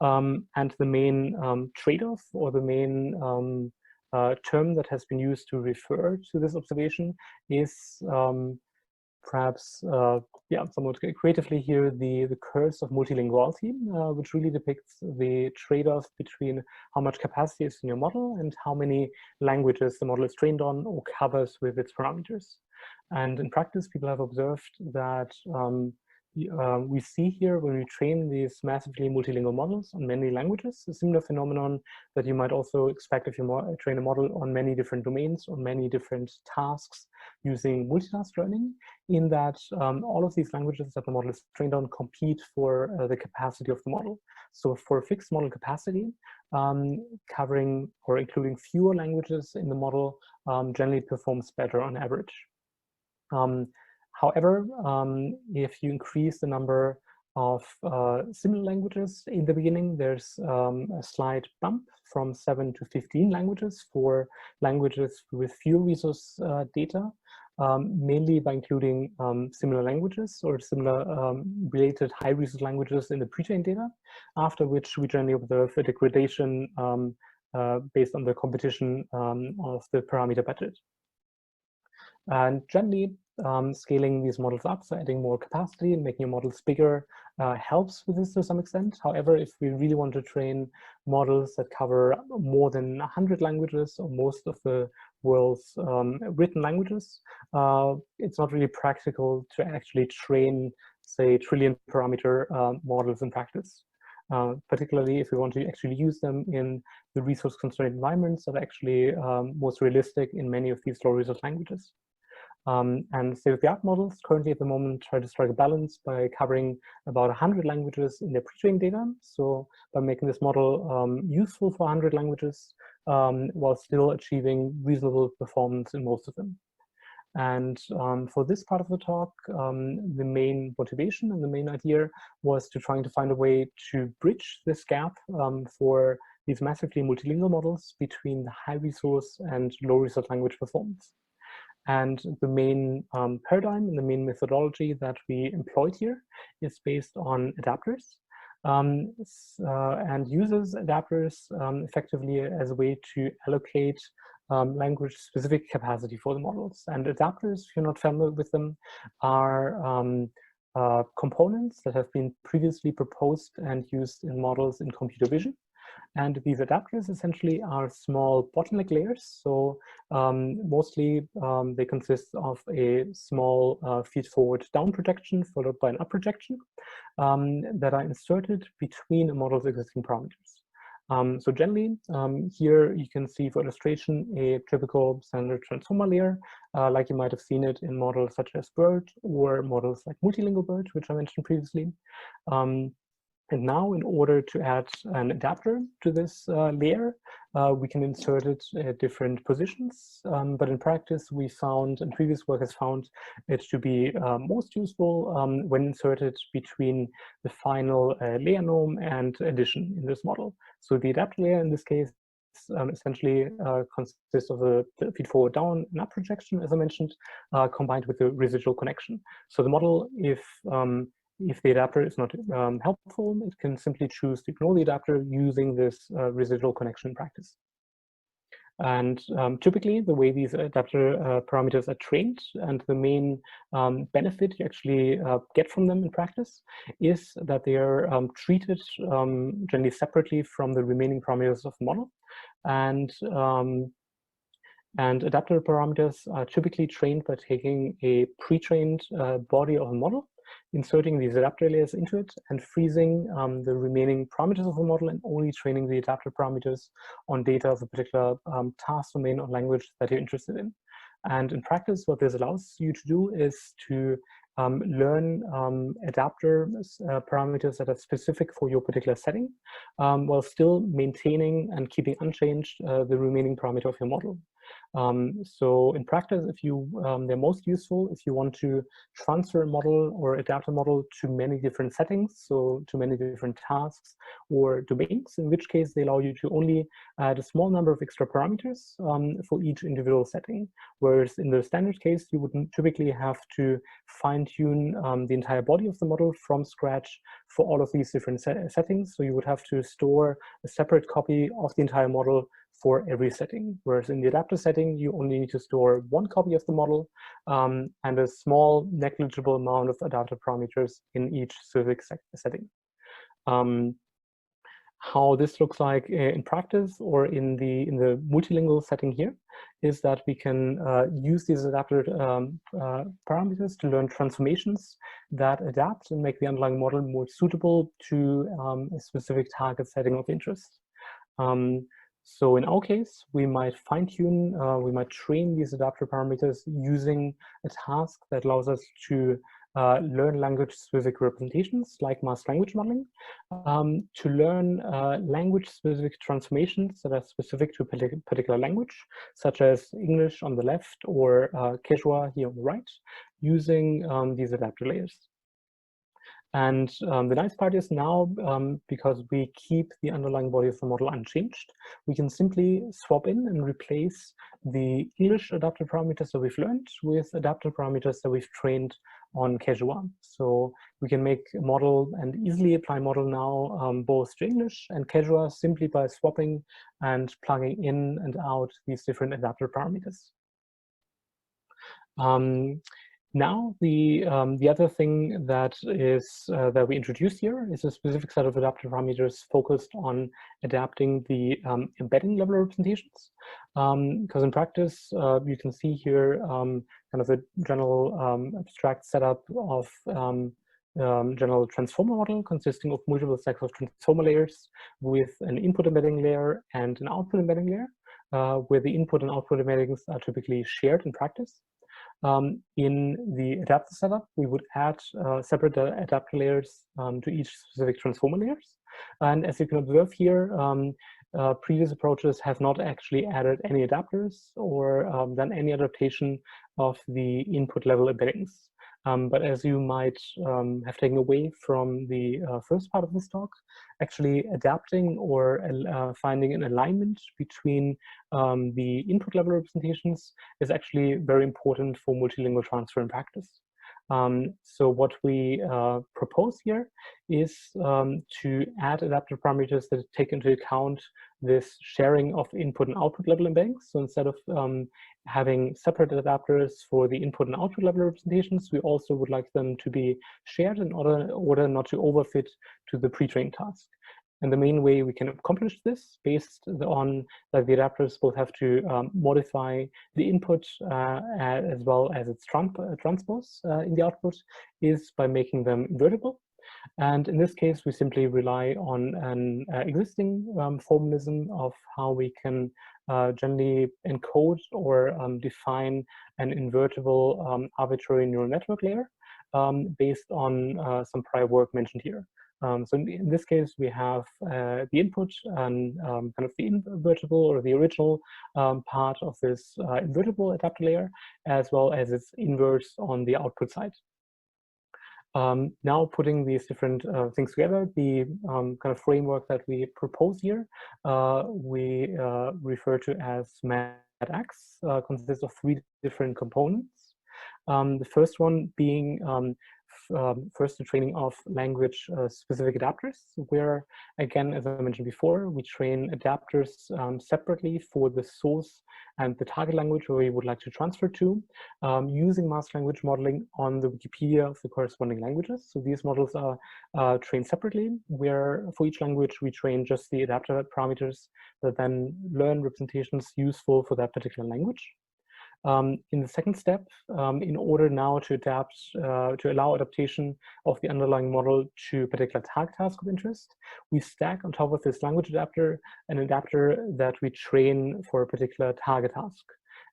And the main trade-off, or the main term that has been used to refer to this observation is perhaps, somewhat creatively here, the Curse of Multilinguality, which really depicts the trade-off between how much capacity is in your model and how many languages the model is trained on or covers with its parameters. And in practice, people have observed that we see here, when we train these massively multilingual models on many languages, a similar phenomenon that you might also expect if you train a model on many different domains, on many different tasks using multitask learning, in that all of these languages that the model is trained on compete for the capacity of the model. So for a fixed model capacity, covering or including fewer languages in the model generally performs better on average. However, if you increase the number of similar languages in the beginning, there's a slight bump from 7 to 15 languages for languages with fewer resource data, mainly by including similar languages or similar related high resource languages in the pre-trained data, after which we generally observe a degradation based on the competition of the parameter budget. And generally, scaling these models up, so adding more capacity and making your models bigger helps with this to some extent. However, if we really want to train models that cover more than 100 languages or most of the world's written languages, it's not really practical to actually train, say, trillion parameter models in practice. Particularly if we want to actually use them in the resource constrained environments that are actually most realistic in many of these low resource languages. And state-of-the-art models currently at the moment try to strike a balance by covering about 100 languages in their pre-trained data. So by making this model useful for 100 languages while still achieving reasonable performance in most of them. And for this part of the talk, the main motivation and the main idea was to trying to find a way to bridge this gap for these massively multilingual models between the high resource and low resource language performance. And the main paradigm and the main methodology that we employed here is based on adapters and uses adapters effectively as a way to allocate language-specific capacity for the models. And adapters, if you're not familiar with them, are components that have been previously proposed and used in models in computer vision. And these adapters essentially are small bottleneck layers. So mostly they consist of a small feed-forward down projection followed by an up projection that are inserted between a model's existing parameters. So generally, here you can see for illustration a typical standard transformer layer, like you might have seen it in models such as BERT or models like Multilingual Birds, which I mentioned previously. And now, in order to add an adapter to this layer, we can insert it at different positions. But in practice, we found, and previous work has found, it to be most useful when inserted between the final layer norm and addition in this model. So the adapter layer in this case essentially consists of the feed-forward down and up projection, as I mentioned, combined with the residual connection. So the model, if the adapter is not helpful, it can simply choose to ignore the adapter using this residual connection in practice. And typically, the way these adapter parameters are trained and the main benefit you actually get from them in practice is that they are treated generally separately from the remaining parameters of the model. And adapter parameters are typically trained by taking a pre-trained body of a model, inserting these adapter layers into it, and freezing the remaining parameters of the model and only training the adapter parameters on data of a particular task domain or language that you're interested in. And in practice, what this allows you to do is to learn adapter parameters that are specific for your particular setting, while still maintaining and keeping unchanged the remaining parameter of your model. So in practice, if you they're most useful if you want to transfer a model or adapt a model to many different settings, so to many different tasks or domains, in which case they allow you to only add a small number of extra parameters for each individual setting. Whereas in the standard case, you would typically have to fine-tune the entire body of the model from scratch for all of these different settings. So you would have to store a separate copy of the entire model for every setting, whereas in the adapter setting, you only need to store one copy of the model and a small negligible amount of adapter parameters in each specific setting. How this looks like in practice or in the multilingual setting here is that we can use these adapter parameters to learn transformations that adapt and make the underlying model more suitable to a specific target setting of interest. So in our case, we might fine-tune, we might train these adapter parameters using a task that allows us to learn language-specific representations like masked language modeling, to learn language-specific transformations that are specific to a particular language, such as English on the left or Quechua here on the right, using these adapter layers. And the nice part is now, because we keep the underlying body of the model unchanged, we can simply swap in and replace the English adapter parameters that we've learned with adapter parameters that we've trained on Quechua. So we can make a model and easily apply model now both to English and Quechua simply by swapping and plugging in and out these different adapter parameters. Now, the other thing that is that we introduced here is a specific set of adapter parameters focused on adapting the embedding level representations. Because in practice, you can see here kind of a general abstract setup of general transformer model consisting of multiple stacks of transformer layers with an input embedding layer and an output embedding layer, where the input and output embeddings are typically shared in practice. In the adapter setup, we would add separate adapter layers to each specific transformer layers. And as you can observe here, previous approaches have not actually added any adapters or done any adaptation of the input level embeddings. But as you might have taken away from the first part of this talk, actually adapting or finding an alignment between the input level representations is actually very important for multilingual transfer in practice. So what we propose here is to add adaptive parameters that take into account this sharing of input and output level embeddings. So instead of having separate adapters for the input and output level representations, we also would like them to be shared in order not to overfit to the pre-trained task. And the main way we can accomplish this, based on that the adapters both have to modify the input as well as its transpose in the output, is by making them invertible. And in this case, we simply rely on an existing formalism of how we can generally encode or define an invertible arbitrary neural network layer based on some prior work mentioned here. So in this case, we have the input and kind of the invertible or the original part of this invertible adapter layer, as well as its inverse on the output side. Now putting these different things together, the kind of framework that we propose here, we refer to as MADX, consists of 3 different components. The first one being first the training of language specific adapters, where again, as I mentioned before, we train adapters separately for the source and the target language where we would like to transfer to, using master language modeling on the Wikipedia of the corresponding languages. So these models are trained separately, where for each language we train just the adapter parameters that then learn representations useful for that particular language. In the second step, in order now to adapt, to allow adaptation of the underlying model to a particular target task of interest, we stack on top of this language adapter an adapter that we train for a particular target task.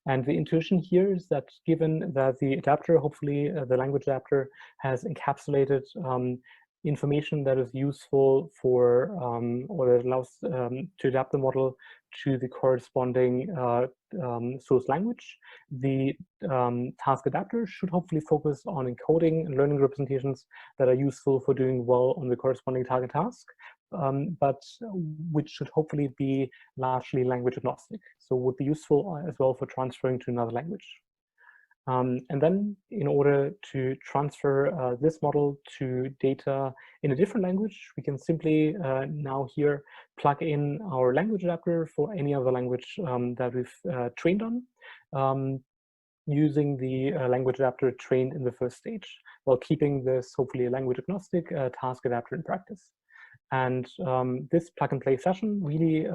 And the intuition here is that given that the adapter, hopefully the language adapter, has encapsulated information that is useful for, or that allows to adapt the model to the corresponding source language, the task adapter should hopefully focus on encoding and learning representations that are useful for doing well on the corresponding target task, but which should hopefully be largely language agnostic. So would be useful as well for transferring to another language. And then in order to transfer this model to data in a different language, we can simply now here plug in our language adapter for any other language that we've trained on, using the language adapter trained in the first stage, while keeping this hopefully a language agnostic task adapter in practice. And this plug-and-play session really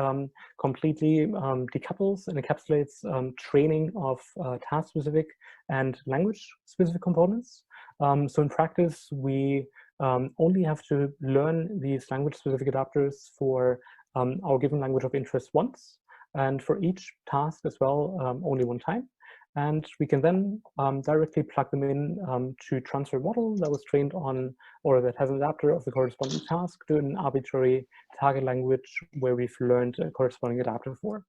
completely decouples and encapsulates training of task-specific and language-specific components. So in practice, we only have to learn these language-specific adapters for our given language of interest once, and for each task as well, only one time. And we can then directly plug them in to transfer a model that was trained on, or that has an adapter of the corresponding task to an arbitrary target language where we've learned a corresponding adapter for.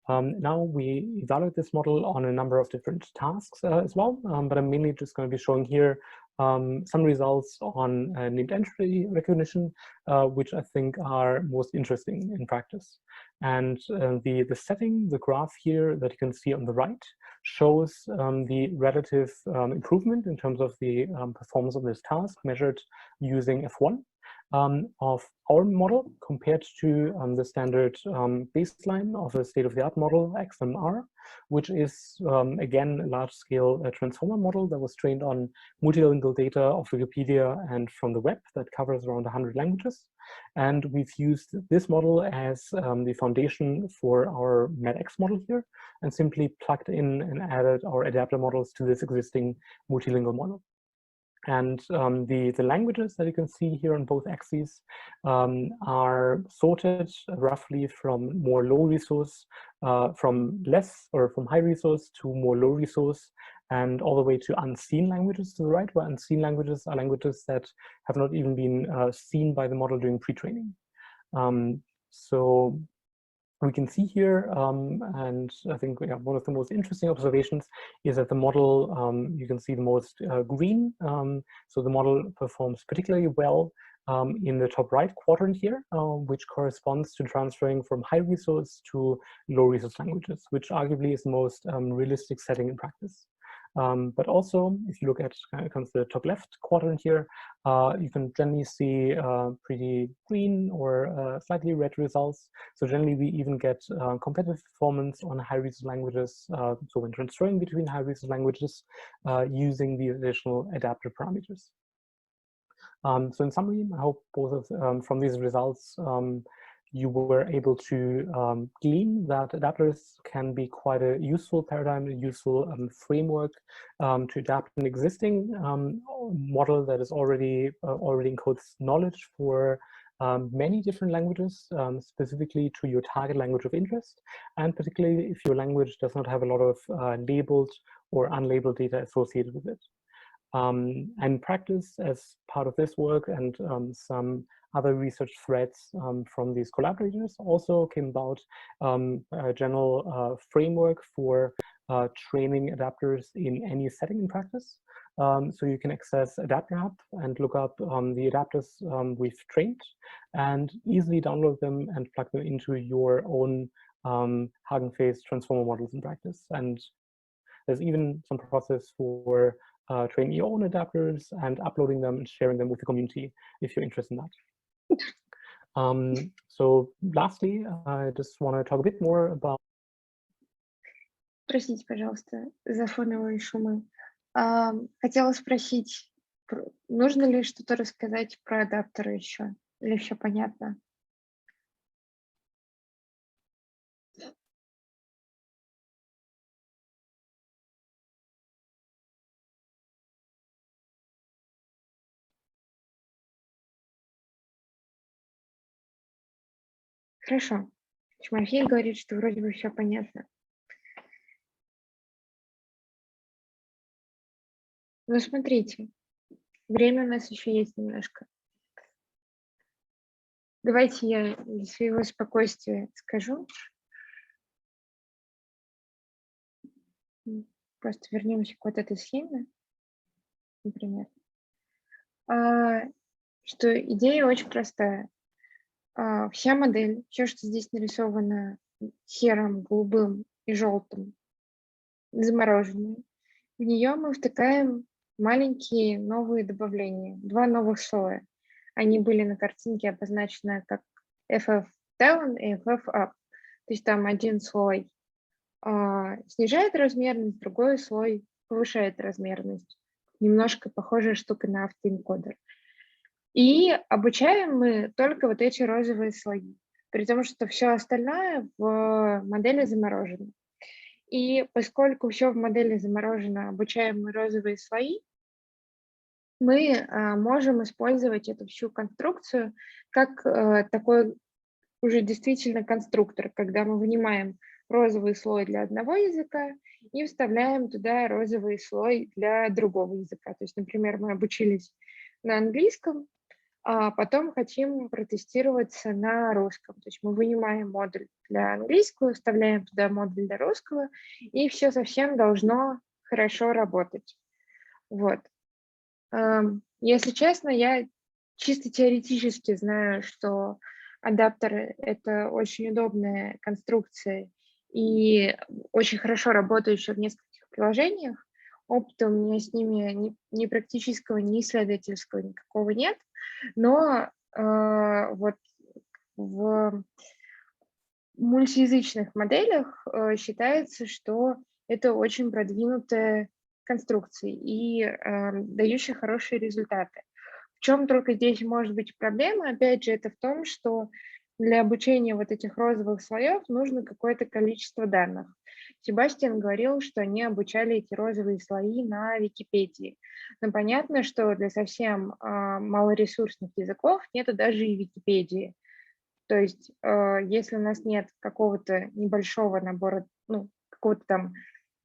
Now we evaluate this model on a number of different tasks as well, but I'm mainly just going to be showing here some results on named entity recognition, which I think are most interesting in practice. And the setting, the graph here that you can see on the right, shows the relative improvement in terms of the performance of this task measured using F1 of our model compared to the standard baseline of a state-of-the-art model, XMR, which is, again, a large-scale transformer model that was trained on multilingual data of Wikipedia and from the web that covers around 100 languages. And we've used this model as the foundation for our MADX model here, and simply plugged in and added our adapter models to this existing multilingual model. And the languages that you can see here on both axes are sorted roughly from more low resource, from less or from high resource to more low resource, and all the way to unseen languages to the right, where unseen languages are languages that have not even been seen by the model during pre-training. So we can see here, and I think one of the most interesting observations is that the model, you can see the most green, so the model performs particularly well in the top right quadrant here, which corresponds to transferring from high resource to low resource languages, which arguably is the most realistic setting in practice. But also, if you look at comes the top left quadrant here, you can generally see pretty green or slightly red results. So generally, we even get competitive performance on high resource languages. So when transferring between high resource languages using the additional adapter parameters. So in summary, I hope both of from these results you were able to glean that adapters can be quite a useful paradigm, a useful framework to adapt an existing model that is already encodes knowledge for many different languages, specifically to your target language of interest, and particularly if your language does not have a lot of labeled or unlabeled data associated with it. And practice, as part of this work and some other research threads from these collaborators, also came about a general framework for training adapters in any setting in practice. So you can access Adapter Hub and look up the adapters we've trained and easily download them and plug them into your own Hugging Face transformer models in practice. And there's even some process for training your own adapters and uploading them and sharing them with the community if you're interested in that. So lastly, I just want to talk a bit more about... Простите, пожалуйста, за фоновые шумы. Хотела спросить, нужно ли что-то рассказать про адаптеры еще? Или все понятно? Хорошо. Тимофей говорит, что вроде бы все понятно. Ну, смотрите, время у нас еще есть немножко. Давайте я для своего спокойствия скажу. Просто вернемся к вот этой схеме, например. Что идея очень простая. Вся модель, все, что здесь нарисовано серым, голубым и желтым, замороженное, в нее мы втыкаем маленькие новые добавления, два новых слоя. Они были на картинке обозначены как FF down и FF up. То есть там один слой снижает размерность, другой слой повышает размерность. Немножко похожая штука на автоэнкодер. И обучаем мы только вот эти розовые слои, при том, что все остальное в модели заморожено. И поскольку все в модели заморожено, обучаем мы розовые слои, мы можем использовать эту всю конструкцию как такой уже действительно конструктор, когда мы вынимаем розовый слой для одного языка и вставляем туда розовый слой для другого языка. То есть, например, мы обучились на английском, а потом хотим протестироваться на русском. То есть мы вынимаем модуль для английского, вставляем туда модуль для русского, и все совсем должно хорошо работать. Вот. Если честно, я чисто теоретически знаю, что адаптеры — это очень удобная конструкция и очень хорошо работающая в нескольких приложениях. Опыта у меня с ними ни практического, ни исследовательского никакого нет. Но вот в мультиязычных моделях считается, что это очень продвинутая конструкция и дающая хорошие результаты. В чем только здесь может быть проблема, опять же, это в том, что для обучения вот этих розовых слоев нужно какое-то количество данных. Себастьян говорил, что они обучали эти розовые слои на Википедии. Но понятно, что для совсем малоресурсных языков нету даже и Википедии. То есть если у нас нет какого-то небольшого набора, ну, какого-то там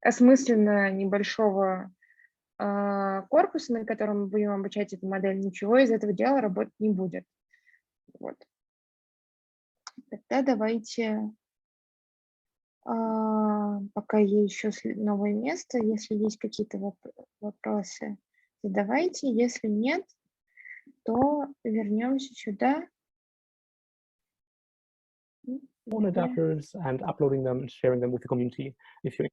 осмысленно небольшого корпуса, на котором мы будем обучать эту модель, ничего из этого дела работать не будет. Вот. Тогда давайте, пока есть еще новое место, если есть какие-то вопросы, задавайте. Если нет, то вернемся сюда. On adapters and uploading them and sharing them with the community. If you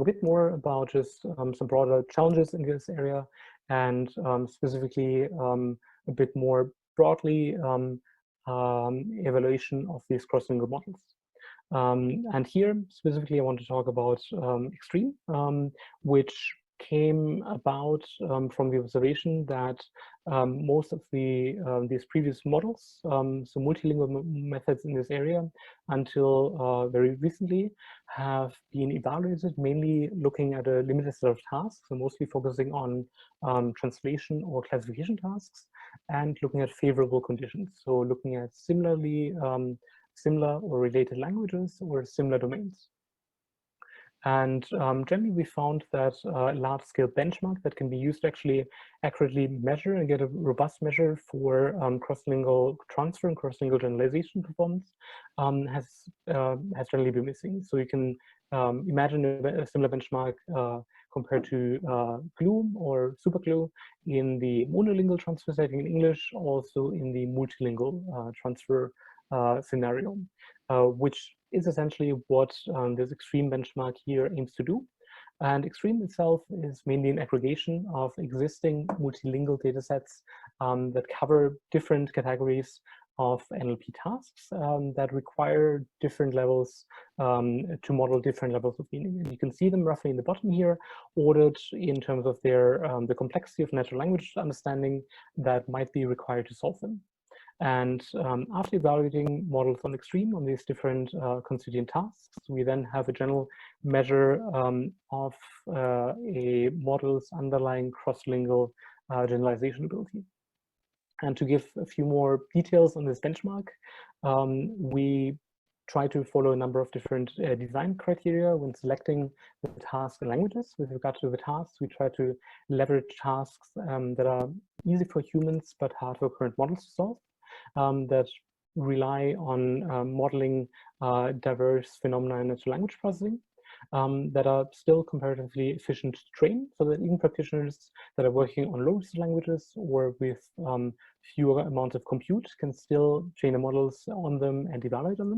a bit more about just some broader challenges in this area and specifically a bit more broadly evaluation of these cross-lingual models. And here specifically I want to talk about Extreme, which came about from the observation that most of these previous models, so multilingual methods in this area, until very recently, have been evaluated mainly looking at a limited set of tasks, so mostly focusing on translation or classification tasks, and looking at favorable conditions, so looking at similar or related languages or similar domains. And generally, we found that a large-scale benchmark that can be used to actually accurately measure and get a robust measure for cross-lingual transfer and cross-lingual generalization performance has generally been missing. So you can imagine a similar benchmark compared to GLUE or SuperGLUE in the monolingual transfer setting in English, also in the multilingual transfer scenario, which is essentially what this Extreme benchmark here aims to do. And Extreme itself is mainly an aggregation of existing multilingual datasets that cover different categories of NLP tasks that require different levels to model different levels of meaning. And you can see them roughly in the bottom here, ordered in terms of their the complexity of natural language understanding that might be required to solve them. And after evaluating models on Extreme on these different constituent tasks, we then have a general measure of a model's underlying cross-lingual generalization ability. And to give a few more details on this benchmark, we try to follow a number of different design criteria when selecting the tasks and languages. With regard to the tasks, we try to leverage tasks that are easy for humans but hard for current models to solve. That rely on modeling diverse phenomena in natural language processing that are still comparatively efficient to train, so that even practitioners that are working on low-risk languages or with fewer amounts of compute can still train the models on them and evaluate on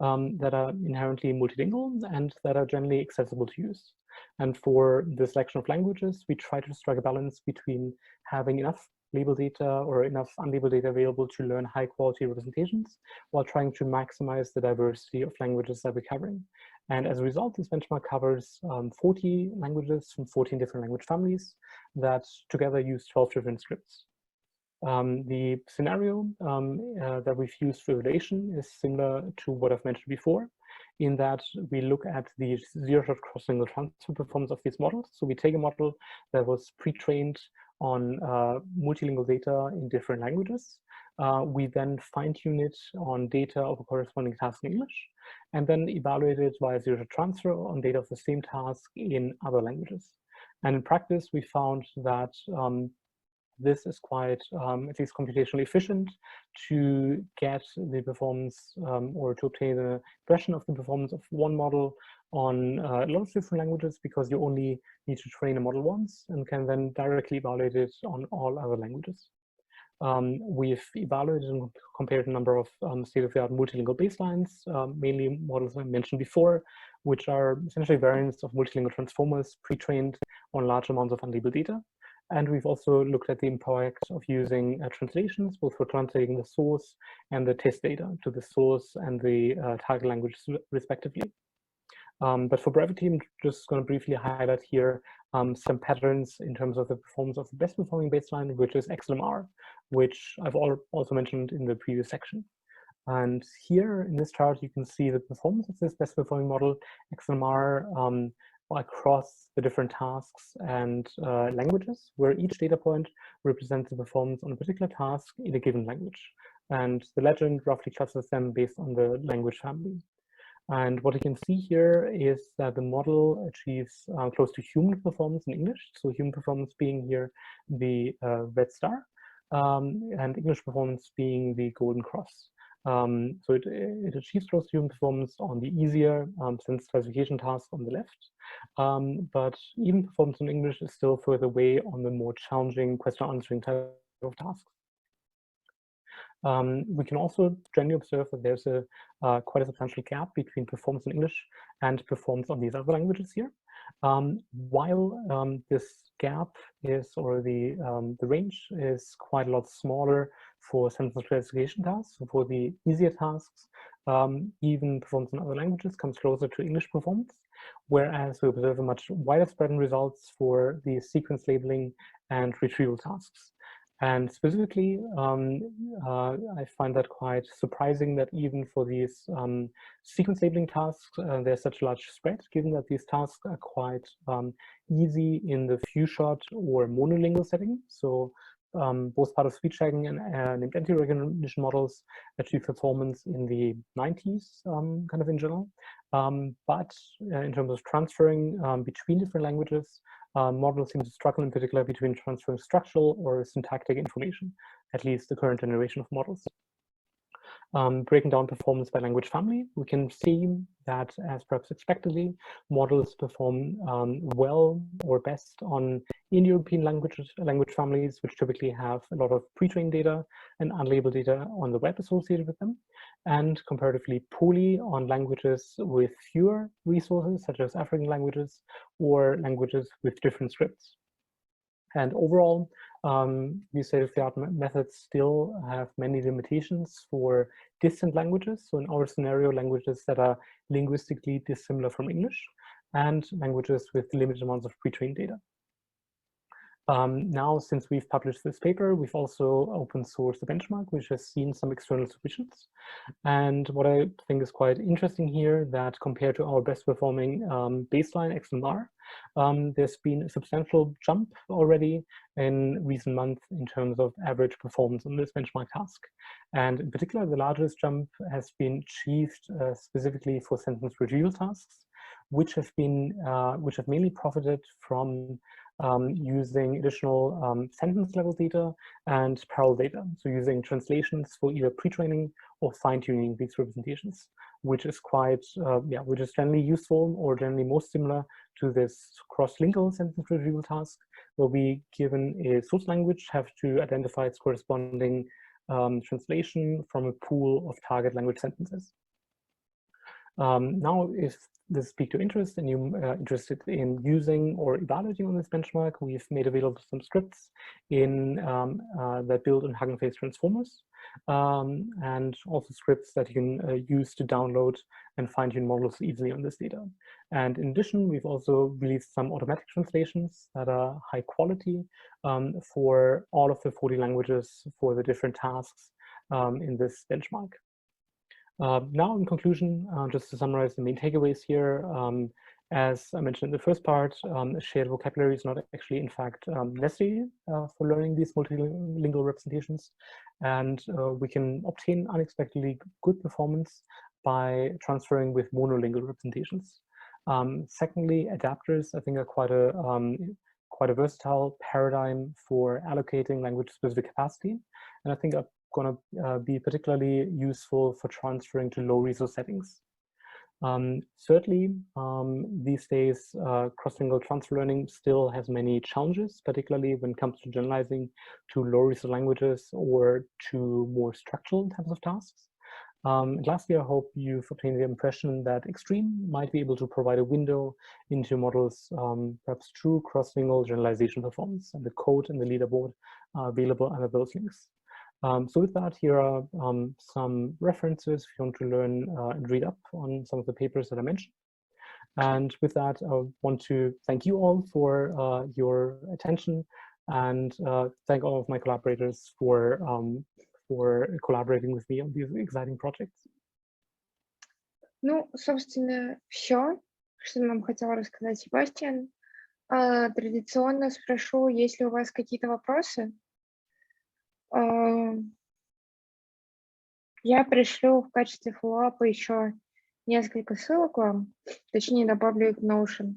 them, that are inherently multilingual and that are generally accessible to use. And for the selection of languages, we try to strike a balance between having enough label data or enough unlabeled data available to learn high quality representations while trying to maximize the diversity of languages that we're covering. And as a result, this benchmark covers 40 languages from 14 different language families that together use 12 different scripts. The scenario that we've used for evaluation is similar to what I've mentioned before, in that we look at the zero-shot cross-lingual transfer performance of these models. So we take a model that was pre-trained on multilingual data in different languages. We then fine-tune it on data of a corresponding task in English, and then evaluate it via zero-shot transfer on data of the same task in other languages. And in practice, we found that this is quite, at least computationally efficient to get the performance or to obtain an impression of the performance of one model on a lot of different languages, because you only need to train a model once and can then directly evaluate it on all other languages. We've evaluated and compared a number of state-of-the-art multilingual baselines, mainly models I mentioned before, which are essentially variants of multilingual transformers pre-trained on large amounts of unlabeled data. And we've also looked at the impact of using translations, both for translating the source and the test data to the source and the target language respectively. But for brevity, I'm just going to briefly highlight here some patterns in terms of the performance of the best performing baseline, which is XLMR, which I've also mentioned in the previous section. And here in this chart, you can see the performance of this best performing model, XMR, across the different tasks and languages, where each data point represents the performance on a particular task in a given language. And the legend roughly clusters them based on the language family. And what you can see here is that the model achieves close to human performance in English. So human performance being here the red star, and English performance being the golden cross. So it achieves close to human performance on the easier sentence classification task on the left. But even performance in English is still further away on the more challenging question answering type of tasks. We can also generally observe that there's quite a substantial gap between performance in English and performance on these other languages here. While this gap is, or the range is quite a lot smaller for sentence classification tasks. So for the easier tasks, even performance in other languages comes closer to English performance, whereas we observe a much wider spread in results for the sequence labeling and retrieval tasks. And specifically, I find that quite surprising that even for these sequence labeling tasks, there's such a large spread, given that these tasks are quite easy in the few-shot or monolingual setting. So both part of speech tagging and named entity recognition models achieve performance in the 90s, kind of in general. But in terms of transferring between different languages, models seem to struggle in particular between transferring structural or syntactic information, at least the current generation of models. Breaking down performance by language family, we can see that, as perhaps expectedly, models perform well or best on Indo-European language families, which typically have a lot of pre-trained data and unlabeled data on the web associated with them, and comparatively poorly on languages with fewer resources, such as African languages or languages with different scripts. And overall, these state-of-the-art methods still have many limitations for distant languages. So in our scenario, languages that are linguistically dissimilar from English, and languages with limited amounts of pre-trained data. Now, since we've published this paper, we've also open sourced a benchmark, which has seen some external submissions. And what I think is quite interesting here, that compared to our best performing baseline XMR, there's been a substantial jump already in recent months in terms of average performance on this benchmark task. And in particular, the largest jump has been achieved specifically for sentence retrieval tasks, which have mainly profited from using additional sentence level data and parallel data. So using translations for either pre-training or fine-tuning these representations, which is quite, which is generally useful or generally most similar to this cross-lingual sentence retrieval task, where we, given a source language, have to identify its corresponding translation from a pool of target language sentences. Now, if this piqued your interest and you're interested in using or evaluating on this benchmark, we've made available some scripts that build on Hugging Face transformers, and also scripts that you can use to download and fine-tune models easily on this data. And in addition, we've also released some automatic translations that are high quality for all of the 40 languages for the different tasks in this benchmark. Now, in conclusion, just to summarize the main takeaways here, as I mentioned in the first part, a shared vocabulary is not actually, in fact, necessary for learning these multilingual representations, and we can obtain unexpectedly good performance by transferring with monolingual representations. Secondly, adapters, I think, are quite a versatile paradigm for allocating language-specific capacity, and I think are going to be particularly useful for transferring to low resource settings. Thirdly, these days, cross-lingual transfer learning still has many challenges, particularly when it comes to generalizing to low resource languages or to more structural types of tasks. And lastly, I hope you've obtained the impression that Extreme might be able to provide a window into models, perhaps true cross-lingual generalization performance, and the code and the leaderboard are available under those links. So with that, here are some references if you want to learn and read up on some of the papers that I mentioned. And with that, I want to thank you all for your attention, and thank all of my collaborators for for collaborating with me on these exciting projects. Ну, собственно, все, что нам хотел рассказать Себастьян. Традиционно спрошу, есть ли у вас какие-то вопросы. Я пришлю в качестве фоллоуапа еще несколько ссылок вам, точнее, добавлю их в Notion.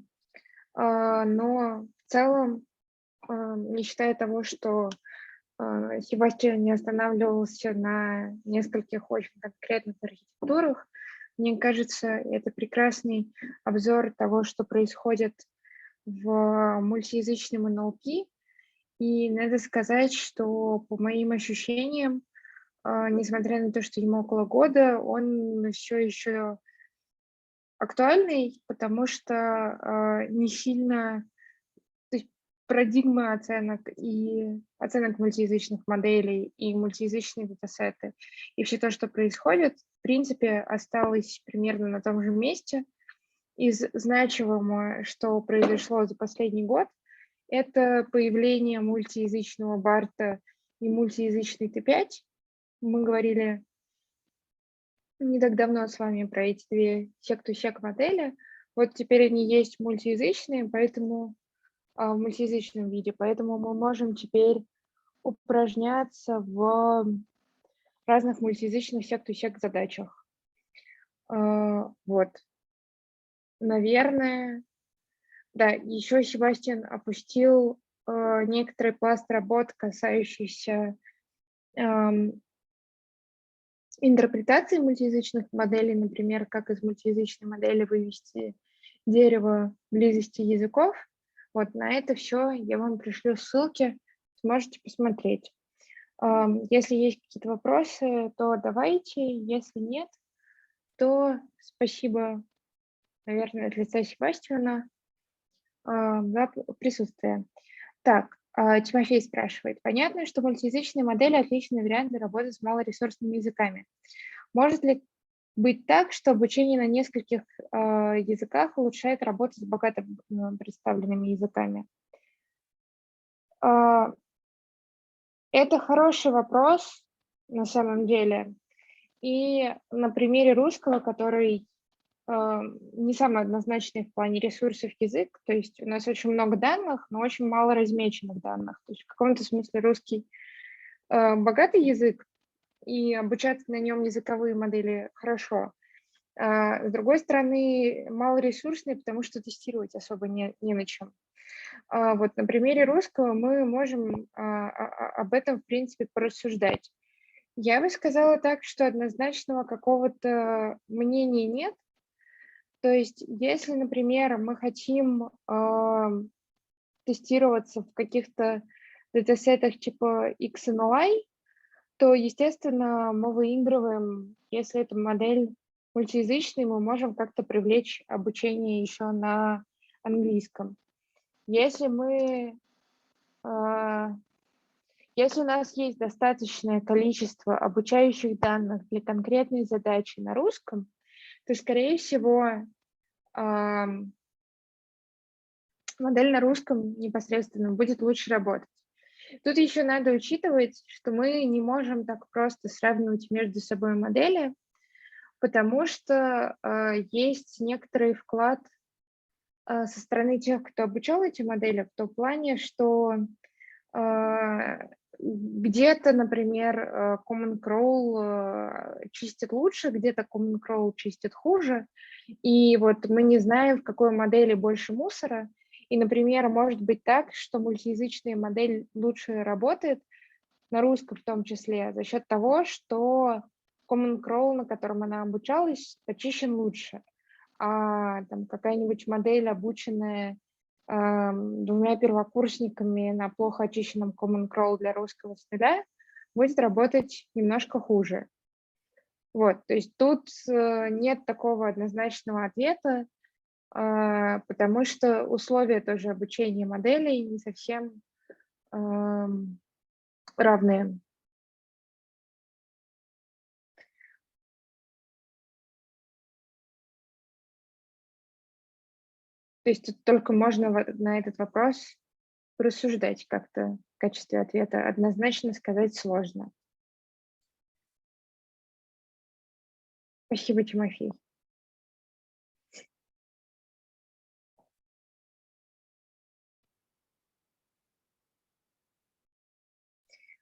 Но в целом, не считая того, что Себастьян не останавливался на нескольких очень конкретных архитектурах, мне кажется, это прекрасный обзор того, что происходит в мультиязычном NLP. И надо сказать, что по моим ощущениям, несмотря на то, что ему около года, он все еще актуальный, потому что не сильно, то есть парадигма оценок и оценок мультиязычных моделей и мультиязычные датасеты и все то, что происходит, в принципе, осталось примерно на том же месте. Из значимого, что произошло за последний год, это появление мультиязычного Барта и мультиязычный Т5. Мы говорили не так давно с вами про эти две сек-ту-сек модели. Вот теперь они есть мультиязычные, поэтому в мультиязычном виде, поэтому мы можем теперь упражняться в разных мультиязычных сек-ту-сек задачах. Вот. Наверное, да, еще Себастьян опустил некоторый пласт работ, касающийся интерпретации мультиязычных моделей, например, как из мультиязычной модели вывести дерево близости языков. Вот на это все я вам пришлю ссылки, сможете посмотреть. Если есть какие-то вопросы, то давайте, если нет, то спасибо, наверное, от лица Себастьяна за присутствие. Так, Тимофей спрашивает. Понятно, что мультиязычные модели – отличный вариант для работы с малоресурсными языками. Может ли быть так, что обучение на нескольких языках улучшает работу с богато представленными языками? Это хороший вопрос на самом деле. И на примере русского, который не самый однозначный в плане ресурсов язык, то есть у нас очень много данных, но очень мало размеченных данных. То есть в каком-то смысле русский богатый язык, и обучаться на нем языковые модели хорошо. С другой стороны, малоресурсный, потому что тестировать особо не на чем. Вот на примере русского мы можем об этом, в принципе, порассуждать. Я бы сказала так, что однозначного какого-то мнения нет. То есть, если, например, мы хотим тестироваться в каких-то датасетах типа X и Y, то, естественно, мы выигрываем, если эта модель мультиязычная, мы можем как-то привлечь обучение еще на английском. Если у нас есть достаточное количество обучающих данных для конкретной задачи на русском, то, скорее всего, модель на русском непосредственно будет лучше работать. Тут еще надо учитывать, что мы не можем так просто сравнивать между собой модели, потому что есть некоторый вклад со стороны тех, кто обучал эти модели, в том плане, что где-то, например, Common Crawl чистит лучше, где-то Common Crawl чистит хуже, и вот мы не знаем, в какой модели больше мусора, и, например, может быть так, что мультиязычная модель лучше работает, на русском в том числе, за счет того, что Common Crawl, на котором она обучалась, почищен лучше, а там какая-нибудь модель, обученная двумя первокурсниками на плохо очищенном Common Crawl для русского с нуля, будет работать немножко хуже. Вот, то есть тут нет такого однозначного ответа, потому что условия тоже обучения моделей не совсем равные. То есть тут только можно на этот вопрос рассуждать как-то в качестве ответа. Однозначно сказать сложно. Спасибо, Тимофей.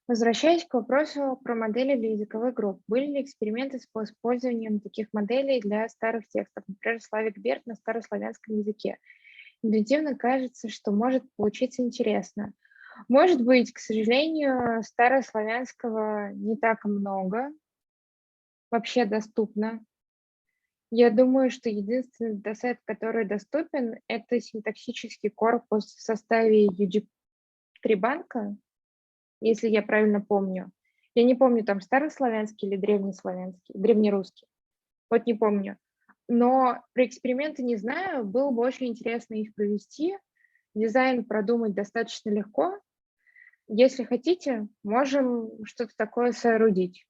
Возвращаясь к вопросу про модели для языковых групп, были ли эксперименты с использованием таких моделей для старых текстов, например, Slavic Bird на старославянском языке? Интуитивно кажется, что может получиться интересно. Может быть, к сожалению, старославянского не так много вообще доступно. Я думаю, что единственный датасет, который доступен, это синтаксический корпус в составе UG3 банка, если я правильно помню. Я не помню, там старославянский или древнеславянский, древнерусский. Вот не помню. Но про эксперименты не знаю, было бы очень интересно их провести. Дизайн продумать достаточно легко. Если хотите, можем что-то такое соорудить.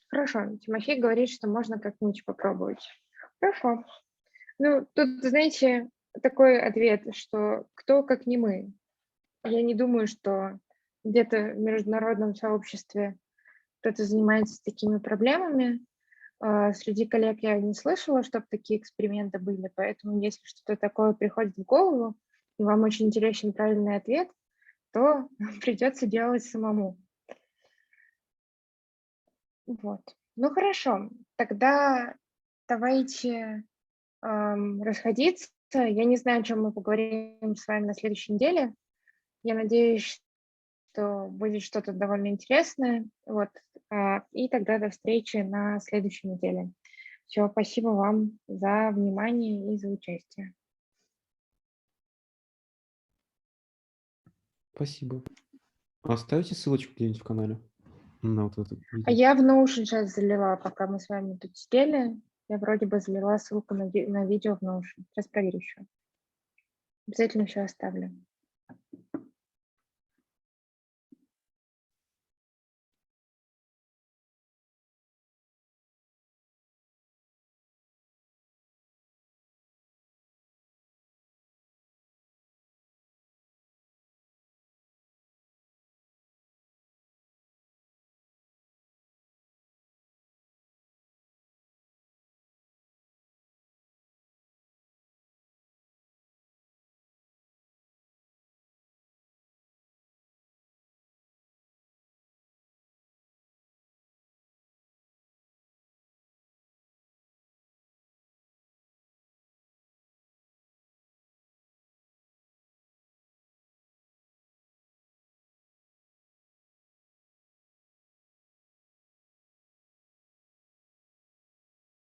Хорошо, Тимофей говорит, что можно как-нибудь попробовать. Хорошо. Ну, тут, знаете, такой ответ, что кто, как не мы. Я не думаю, что где-то в международном сообществе кто-то занимается такими проблемами. Среди коллег я не слышала, чтобы такие эксперименты были, поэтому если что-то такое приходит в голову, и вам очень интересен правильный ответ, то придется делать самому. Вот. Ну хорошо, тогда давайте расходиться. Я не знаю, о чем мы поговорим с вами на следующей неделе. Я надеюсь, что будет что-то довольно интересное. Вот. И тогда до встречи на следующей неделе. Все, спасибо вам за внимание и за участие. Спасибо. Оставите ссылочку где-нибудь в канале на вот это видео. А я в Notion сейчас залила, пока мы с вами тут сидели. Я вроде бы залила ссылку на видео в Notion. Сейчас проверю еще. Обязательно все оставлю.